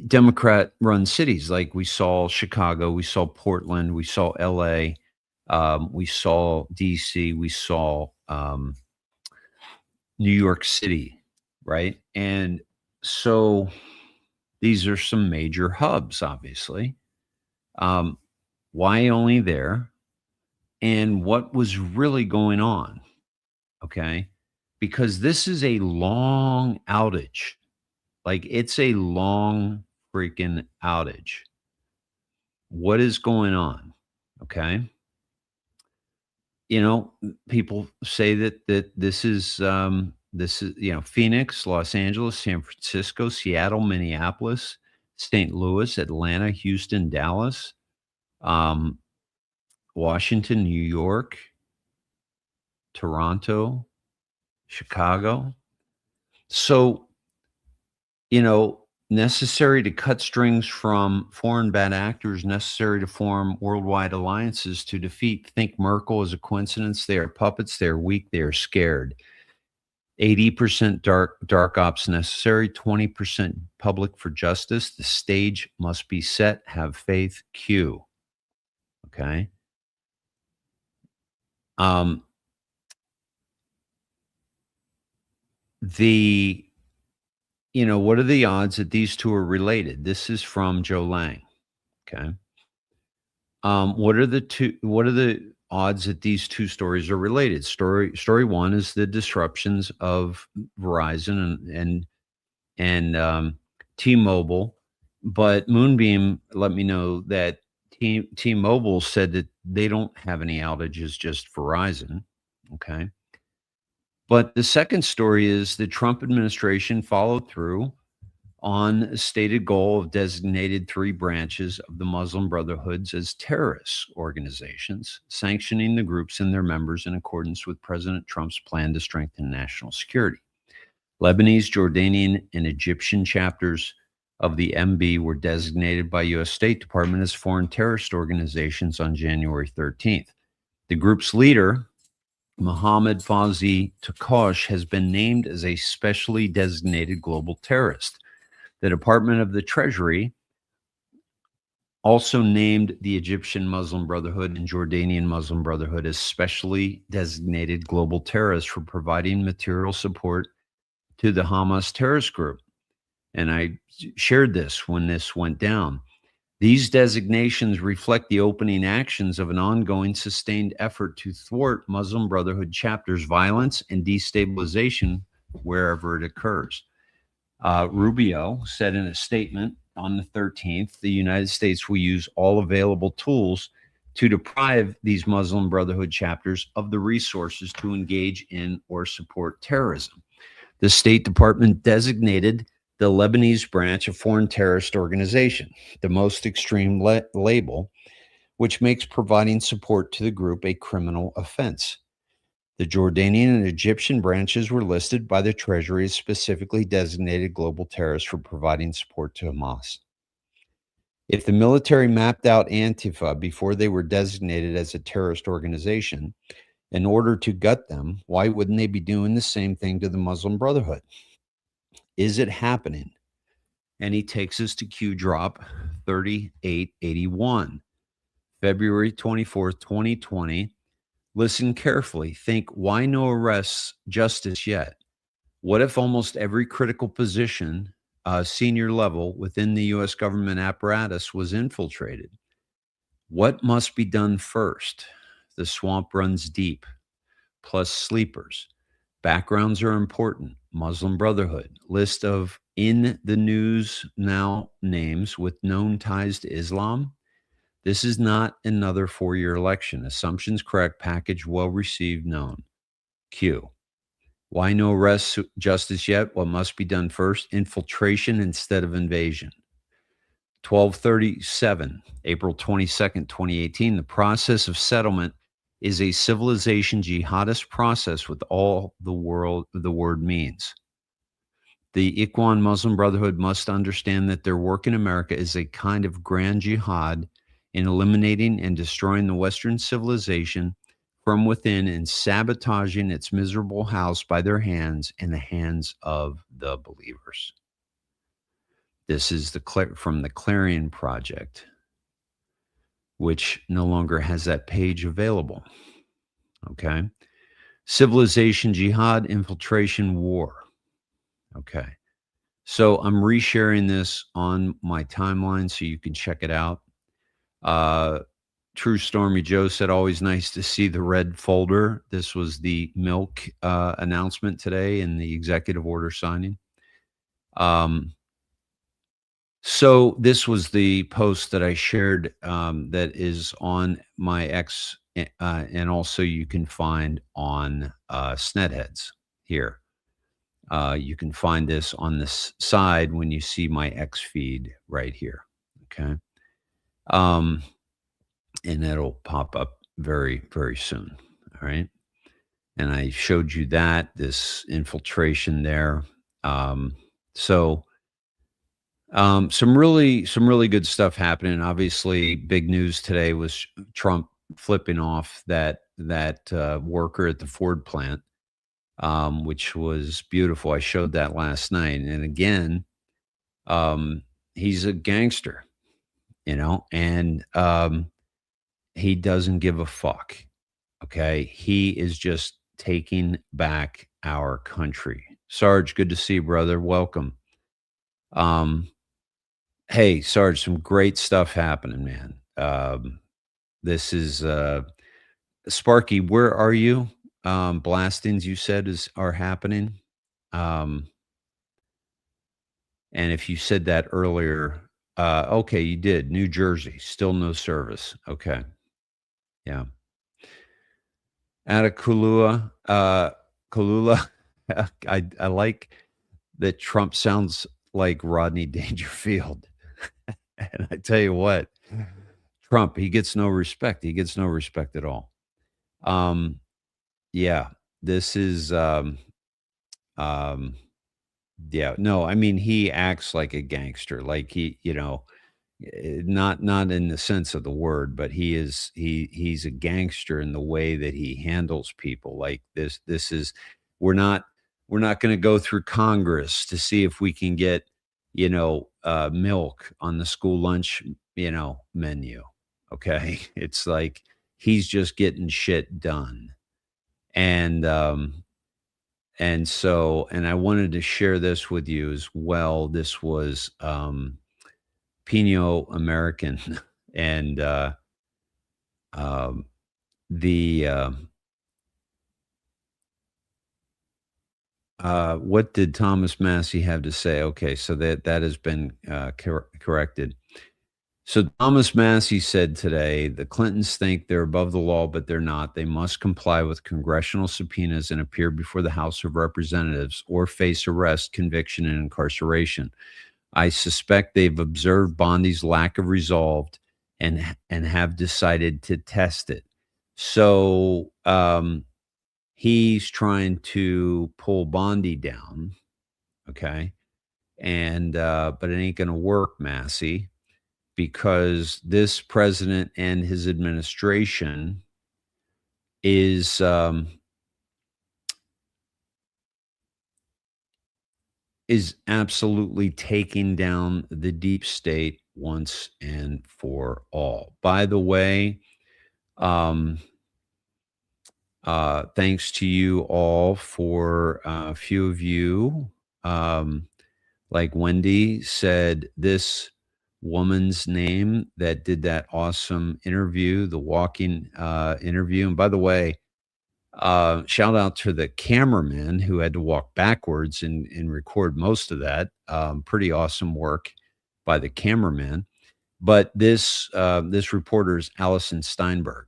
Democrat-run cities. Like we saw Chicago, we saw Portland, we saw LA, we saw DC, we saw New York City, right? And so these are some major hubs, obviously. Why only there? And what was really going on? Okay. Because this is a long outage. Like, it's a long freaking outage. What is going on? Okay. People say that this is, Phoenix, Los Angeles, San Francisco, Seattle, Minneapolis, St. Louis, Atlanta, Houston, Dallas, Washington, New York, Toronto, Chicago. So, necessary to cut strings from foreign bad actors, necessary to form worldwide alliances to defeat. Think Merkel is a coincidence. They are puppets. They are weak. They are scared. 80% dark ops necessary, 20% public for justice. The stage must be set. Have faith. Q. Okay. What are the odds that these two are related? This is from Joe Lang. Okay. What are the odds that these two stories are related? Story one is the disruptions of Verizon and T-Mobile, but Moonbeam let me know that T-Mobile said that they don't have any outages, just Verizon. Okay. But the second story is the Trump administration followed through on a stated goal of designated 3 branches of the Muslim Brotherhoods as terrorist organizations, sanctioning the groups and their members in accordance with President Trump's plan to strengthen national security. Lebanese, Jordanian, and Egyptian chapters of the MB were designated by U.S. State Department as foreign terrorist organizations on January 13th. The group's leader Mohammed Fauzi Takosh has been named as a specially designated global terrorist. The Department of the Treasury also named the Egyptian Muslim Brotherhood and Jordanian Muslim Brotherhood as specially designated global terrorists for providing material support to the Hamas terrorist group. And I shared this when this went down. These designations reflect the opening actions of an ongoing sustained effort to thwart Muslim Brotherhood chapters' violence and destabilization wherever it occurs. Rubio said in a statement on the 13th, the United States will use all available tools to deprive these Muslim Brotherhood chapters of the resources to engage in or support terrorism. The State Department designated the Lebanese branch a foreign terrorist organization, the most extreme label, which makes providing support to the group a criminal offense. The Jordanian and Egyptian branches were listed by the Treasury as specifically designated global terrorists for providing support to Hamas. If the military mapped out Antifa before they were designated as a terrorist organization, in order to gut them, why wouldn't they be doing the same thing to the Muslim Brotherhood? Is it happening? And he takes us to Q drop 3881, February 24th, 2020. Listen carefully. Think, why no arrests, justice yet? What if almost every critical position, senior level within the U.S. government apparatus was infiltrated? What must be done first? The swamp runs deep, plus sleepers. Backgrounds are important. Muslim Brotherhood, list of in the news now names with known ties to Islam. This is not another four-year election. Assumptions correct, package well received, known. Q. Why no arrests, justice yet? What must be done first? Infiltration instead of invasion. 1237, April 22nd, 2018. The process of settlement is a civilization jihadist process with all the word means. The Ikhwan Muslim Brotherhood must understand that their work in America is a kind of grand jihad in eliminating and destroying the Western civilization from within and sabotaging its miserable house by their hands and the hands of the believers. This is from the Clarion Project, which no longer has that page available. Okay. Civilization, jihad, infiltration, war. Okay. So I'm resharing this on my timeline so you can check it out. True Stormy Joe said, always nice to see the red folder. This was the milk announcement today and the executive order signing. So this was the post that I shared that is on my X, and also you can find on Snedheads here. You can find this on this side when you see my X feed right here. Okay. And that'll pop up very, very soon. All right. And I showed you this infiltration there. Some really good stuff happening. Obviously, big news today was Trump flipping off that worker at the Ford plant, which was beautiful. I showed that last night. And again, he's a gangster, and he doesn't give a fuck. Okay. He is just taking back our country. Sarge, good to see you, brother. Welcome. Hey, Sarge, some great stuff happening, man. This is Sparky, where are you? Blastings, you said, are happening. And if you said that earlier, okay, you did. New Jersey, still no service. Okay. Yeah. Out of Kulula, I like that Trump sounds like Rodney Dangerfield. And I tell you what, Trump, he gets no respect. He gets no respect at all. Yeah, this is, yeah, no, I mean, he acts like a gangster, like he, not in the sense of the word, but he's a gangster in the way that he handles people. Like this is we're not going to go through Congress to see if we can get milk on the school lunch menu. Okay, it's like he's just getting shit done, and so I wanted to share this with you as well. This was Pinot American, and what did Thomas Massey have to say? Okay, so that has been corrected. So Thomas Massey said today, the Clintons think they're above the law, but they're not. They must comply with congressional subpoenas and appear before the House of Representatives or face arrest, conviction, and incarceration. I suspect they've observed Bondi's lack of resolve and have decided to test it. So he's trying to pull Bondi down, okay? And but it ain't going to work, Massey, because this president and his administration is absolutely taking down the deep state once and for all. By the way, thanks to you all for a few of you, like Wendy said, this woman's name that did that awesome interview, the walking interview. And by the way, shout out to the cameraman who had to walk backwards and record most of that. Pretty awesome work by the cameraman. But this reporter is Allison Steinberg.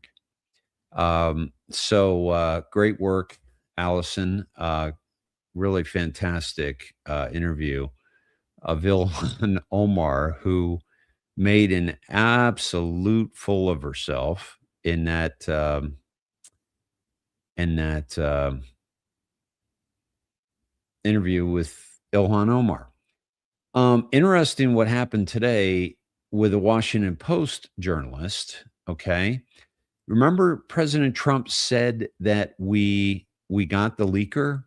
So great work, Allison. Really fantastic interview of Ilhan Omar, who made an absolute fool of herself in that interview with Ilhan Omar. Interesting what happened today with a Washington Post journalist. Okay. Remember President Trump said that we got the leaker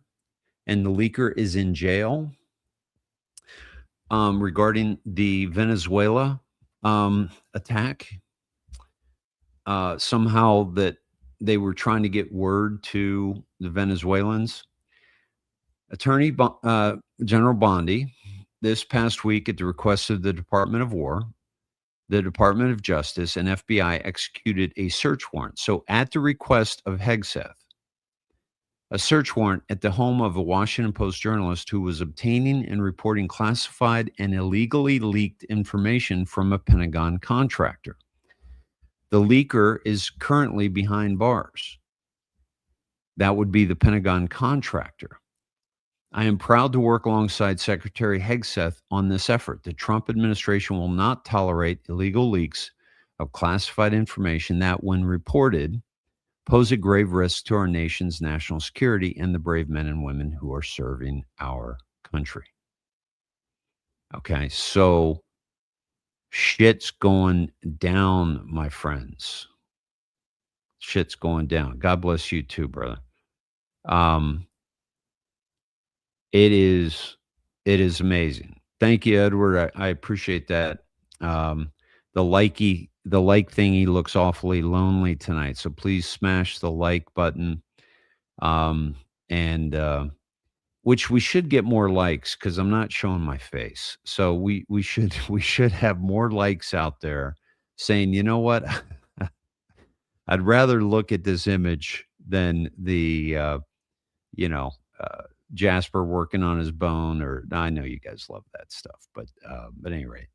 and the leaker is in jail regarding the Venezuela attack. Somehow that they were trying to get word to the Venezuelans. Attorney General Bondi, this past week at the request of the Department of War, the Department of Justice, and FBI executed a search warrant. So at the request of Hegseth, a search warrant at the home of a Washington Post journalist who was obtaining and reporting classified and illegally leaked information from a Pentagon contractor. The leaker is currently behind bars. That would be the Pentagon contractor. I am proud to work alongside Secretary Hegseth on this effort. The Trump administration will not tolerate illegal leaks of classified information that, when reported, pose a grave risk to our nation's national security and the brave men and women who are serving our country. Okay, so shit's going down, my friends. Shit's going down. God bless you too, brother. It is amazing. Thank you, Edward. I appreciate that. The like thingy looks awfully lonely tonight, so please smash the like button. Which we should get more likes because I'm not showing my face. So we should have more likes out there saying, you know what, I'd rather look at this image than the Jasper working on his bone, or I know you guys love that stuff, but at any rate,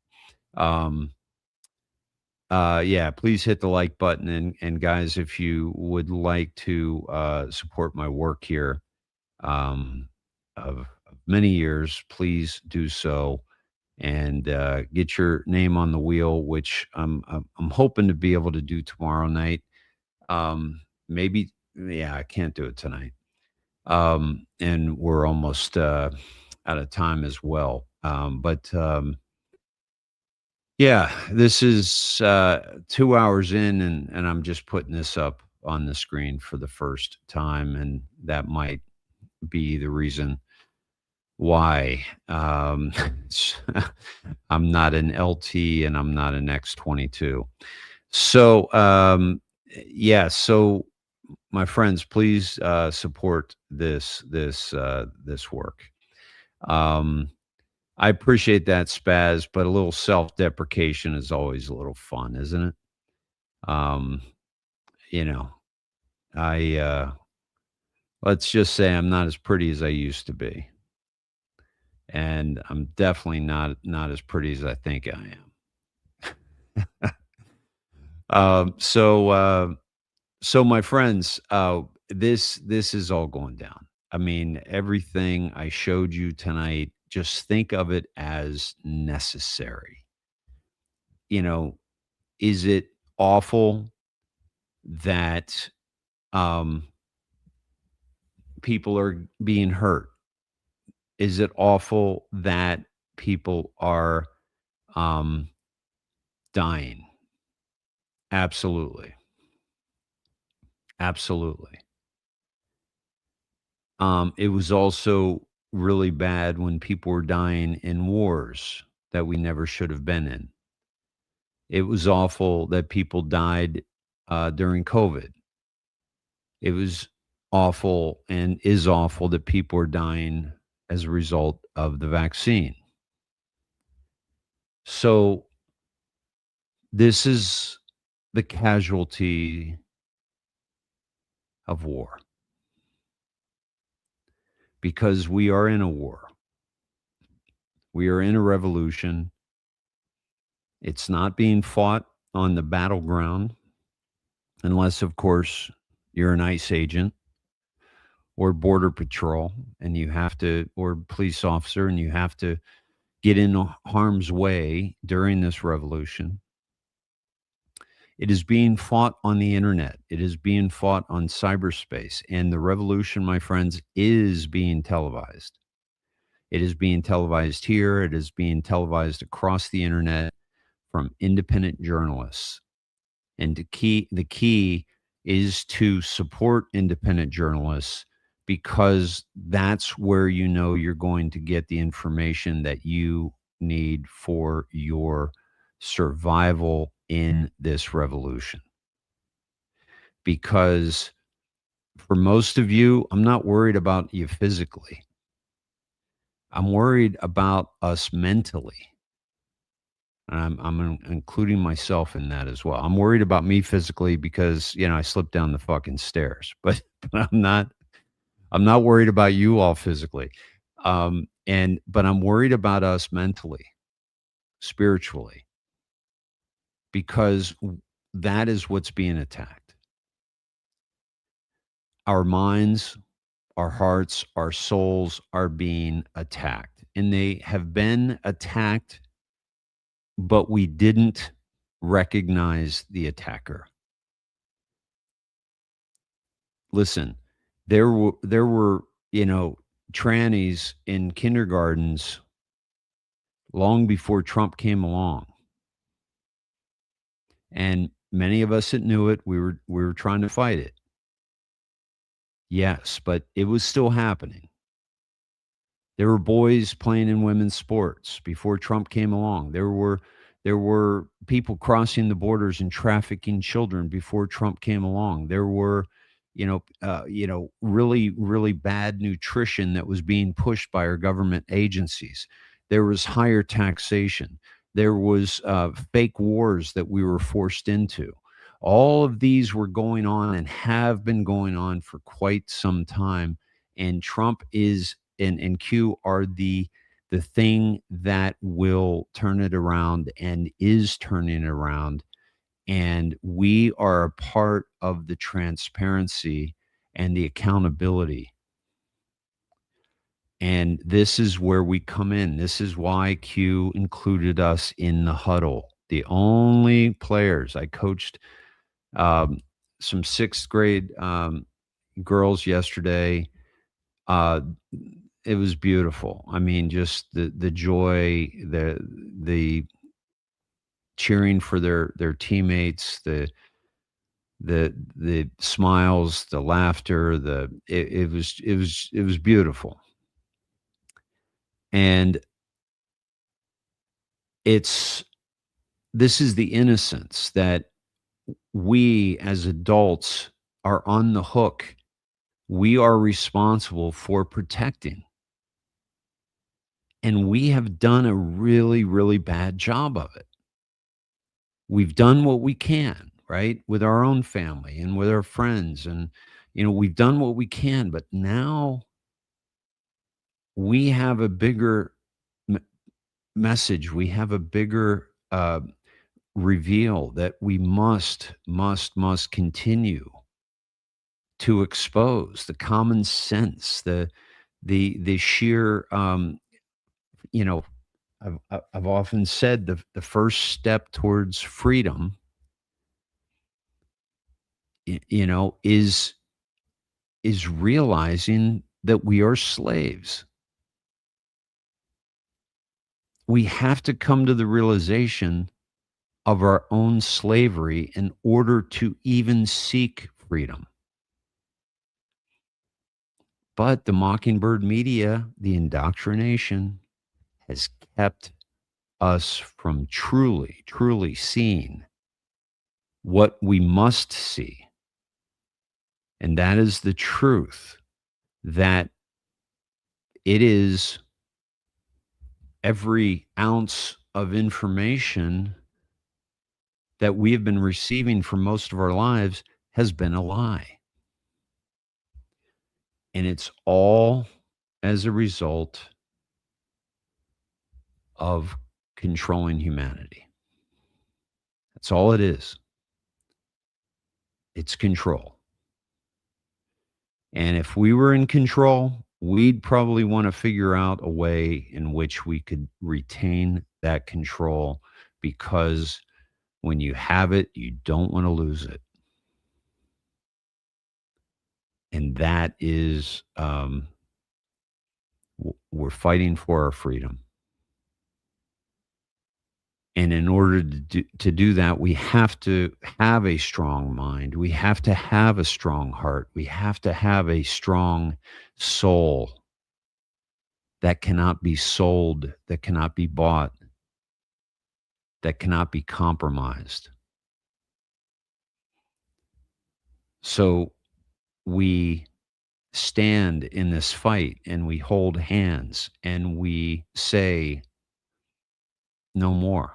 yeah, please hit the like button, and guys, if you would like to support my work here of many years, please do so and get your name on the wheel, which I'm hoping to be able to do tomorrow night. Maybe, yeah, I can't do it tonight. And we're almost out of time as well. But Yeah, this is 2 hours in, and I'm just putting this up on the screen for the first time, and that might be the reason why I'm not an LT and I'm not an X22. So, yeah, so my friends, please support this work. I appreciate that, Spaz, but a little self-deprecation is always a little fun, isn't it? Um, you know, let's just say I'm not as pretty as I used to be, and I'm definitely not as pretty as I think I am. So my friends, this is all going down. I mean, everything I showed you tonight, just think of it as necessary. You know, is it awful that people are being hurt? Is it awful that people are dying? Absolutely. Absolutely. It was also really bad when people were dying in wars that we never should have been in. It was awful that people died during COVID. It was awful and is awful that people are dying as a result of the vaccine. So this is the casualty of war, because we are in a war. We are in a revolution. It's not being fought on the battleground, unless, of course, you're an ICE agent or border patrol and you have to, or police officer, and you have to get in harm's way during this revolution. It is being fought on the internet. It is being fought on cyberspace. And the revolution, my friends, is being televised. It is being televised here. It is being televised across the internet from independent journalists. And the key is to support independent journalists, because that's where you know you're going to get the information that you need for your survival in this revolution. Because for most of you, I'm not worried about you physically. I'm worried about us mentally. I'm including myself in that as well. I'm worried about me physically because, I slipped down the fucking stairs, but I'm not worried about you all physically. But I'm worried about us mentally, spiritually, because that is what's being attacked. Our minds, our hearts, our souls are being attacked, and they have been attacked, but we didn't recognize the attacker. Listen, there were, trannies in kindergartens long before Trump came along. And many of us that knew it, we were trying to fight it. Yes, but it was still happening. There were boys playing in women's sports before Trump came along. There were people crossing the borders and trafficking children before Trump came along. There were, really, really bad nutrition that was being pushed by our government agencies. There was higher taxation. There was fake wars that we were forced into. All of these were going on and have been going on for quite some time. And Trump is and Q are the thing that will turn it around and is turning it around. And we are a part of the transparency and the accountability. And this is where we come in. This is why Q included us in the huddle. The only players I coached, some sixth grade girls yesterday. It was beautiful. I mean, just the joy, the cheering for their teammates, the smiles, the laughter, it was beautiful. And this is the innocence that we as adults are on the hook. We are responsible for protecting. And we have done a really, really bad job of it. We've done what we can, right? With our own family and with our friends. And, we've done what we can, but now we have a bigger message. We have a bigger reveal that we must continue to expose. The common sense, the sheer, I've often said the first step towards freedom, is realizing that we are slaves. We have to come to the realization of our own slavery in order to even seek freedom. But the Mockingbird media, the indoctrination, has kept us from truly seeing what we must see. And that is the truth, that it is every ounce of information that we have been receiving for most of our lives has been a lie. And it's all as a result of controlling humanity. That's all it is. It's control. And if we were in control, we'd probably want to figure out a way in which we could retain that control, because when you have it, you don't want to lose it. And that is, we're fighting for our freedom. And in order to do that, we have to have a strong mind. We have to have a strong heart. We have to have a strong soul that cannot be sold, that cannot be bought, that cannot be compromised. So we stand in this fight and we hold hands and we say, no more.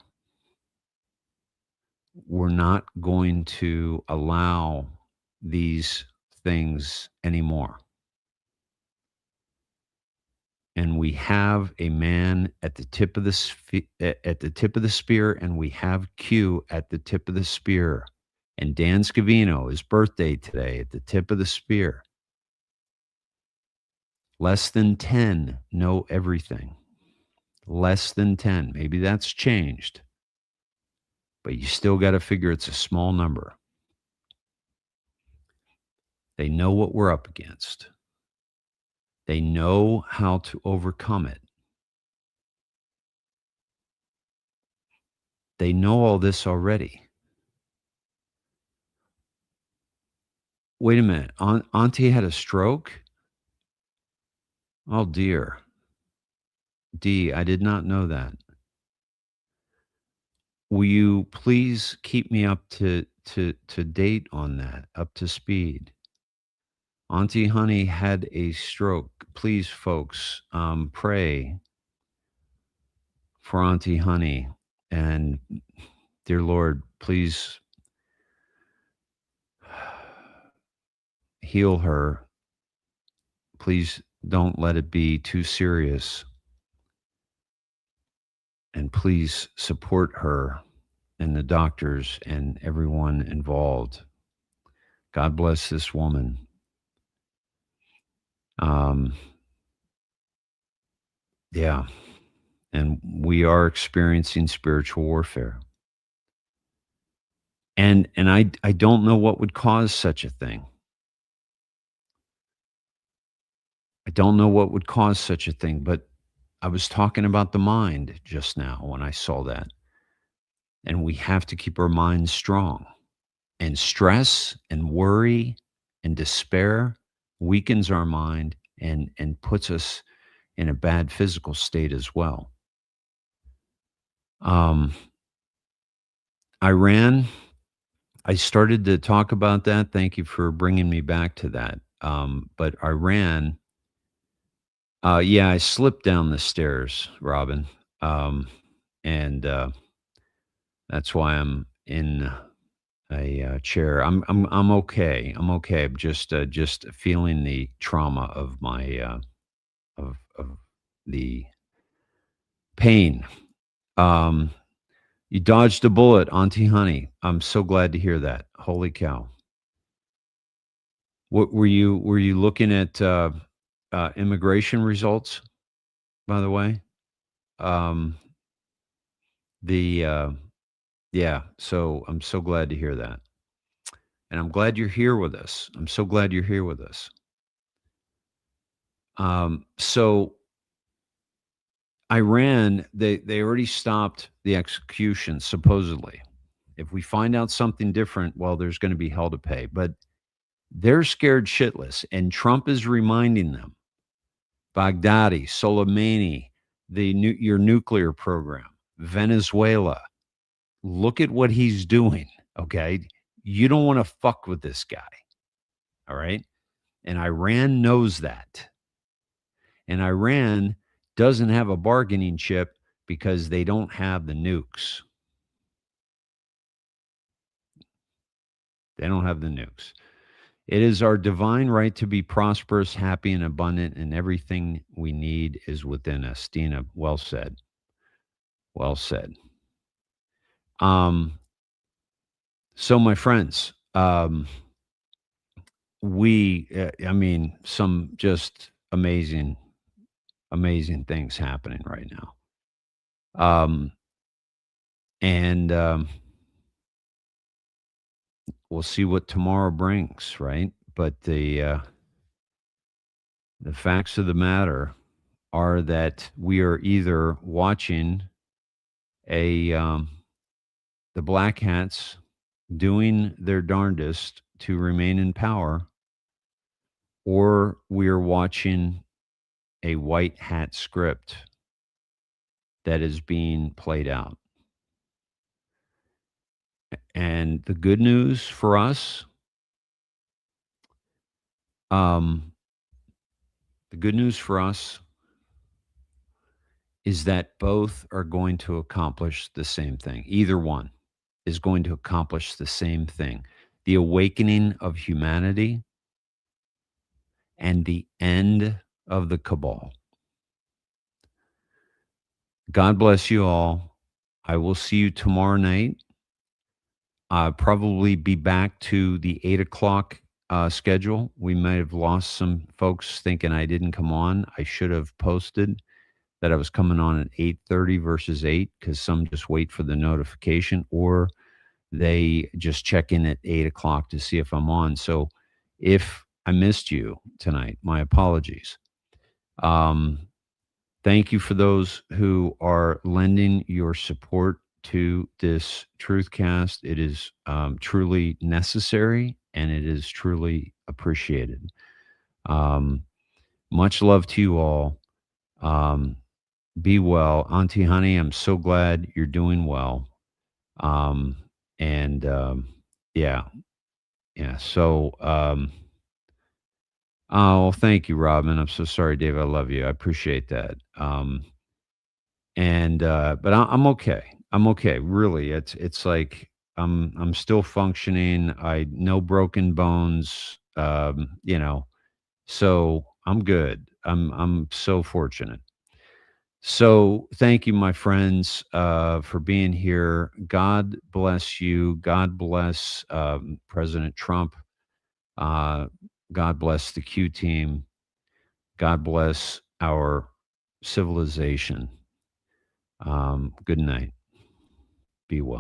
We're not going to allow these things anymore. And we have a man at the tip of the spear, and we have Q at the tip of the spear. And Dan Scavino, his birthday today, at the tip of the spear. Less than 10 know everything. Less than 10. Maybe that's changed. But you still got to figure it's a small number. They know what we're up against. They know how to overcome it. They know all this already. Wait a minute. Auntie had a stroke? Oh, dear. D, I did not know that. Will you please keep me up to date on that, up to speed? Auntie Honey had a stroke. Please, folks, pray for Auntie Honey. And dear Lord, please heal her. Please don't let it be too serious. And please support her and the doctors and everyone involved. God bless this woman. Yeah. And we are experiencing spiritual warfare. And I don't know what would cause such a thing. I don't know what would cause such a thing, but I was talking about the mind just now when I saw that. And we have to keep our minds strong. And stress and worry and despair weakens our mind and puts us in a bad physical state as well. Iran, I started to talk about that. Thank you for bringing me back to that. But Iran, yeah, I slipped down the stairs, Robin. And that's why I'm in a chair. I'm okay. I'm okay. I'm just feeling the trauma of my of the pain. You dodged a bullet, Auntie Honey. I'm so glad to hear that. Holy cow! What were you looking at? Immigration results, by the way. Yeah. So I'm so glad to hear that. And I'm glad you're here with us. I'm so glad you're here with us. So Iran, they already stopped the execution, supposedly. If we find out something different, well, there's going to be hell to pay. But they're scared shitless. And Trump is reminding them, Baghdadi, Soleimani, your nuclear program, Venezuela, look at what he's doing, okay? You don't want to fuck with this guy, all right? And Iran knows that. And Iran doesn't have a bargaining chip because they don't have the nukes. They don't have the nukes. It is our divine right to be prosperous, happy, and abundant, and everything we need is within us. Dina, well said. Well said. So, my friends, I mean, some just amazing things happening right now. And we'll see what tomorrow brings, right? But the facts of the matter are that we are either watching the black hats doing their darndest to remain in power, or we are watching a white hat script that is being played out. And the good news for us, is that both are going to accomplish the same thing. Either one is going to accomplish the same thing. The awakening of humanity and the end of the cabal. God bless you all. I will see you tomorrow night. I'll probably be back to the 8 o'clock schedule. We might have lost some folks thinking I didn't come on. I should have posted that I was coming on at 8:30 versus 8, because some just wait for the notification, or they just check in at 8 o'clock to see if I'm on. So if I missed you tonight, my apologies. Thank you for those who are lending your support to this Truthcast. It is truly necessary, and it is truly appreciated. Much love to you all. Be well. Auntie Honey, I'm so glad you're doing well. Yeah. So, oh, thank you, Robin. I'm so sorry, Dave. I love you. I appreciate that. But I'm okay. I'm okay. Really, it's like I'm still functioning. No broken bones. So I'm good. I'm so fortunate. So thank you, my friends, for being here. God bless you. God bless President Trump. God bless the Q team. God bless our civilization. Good night. Be well.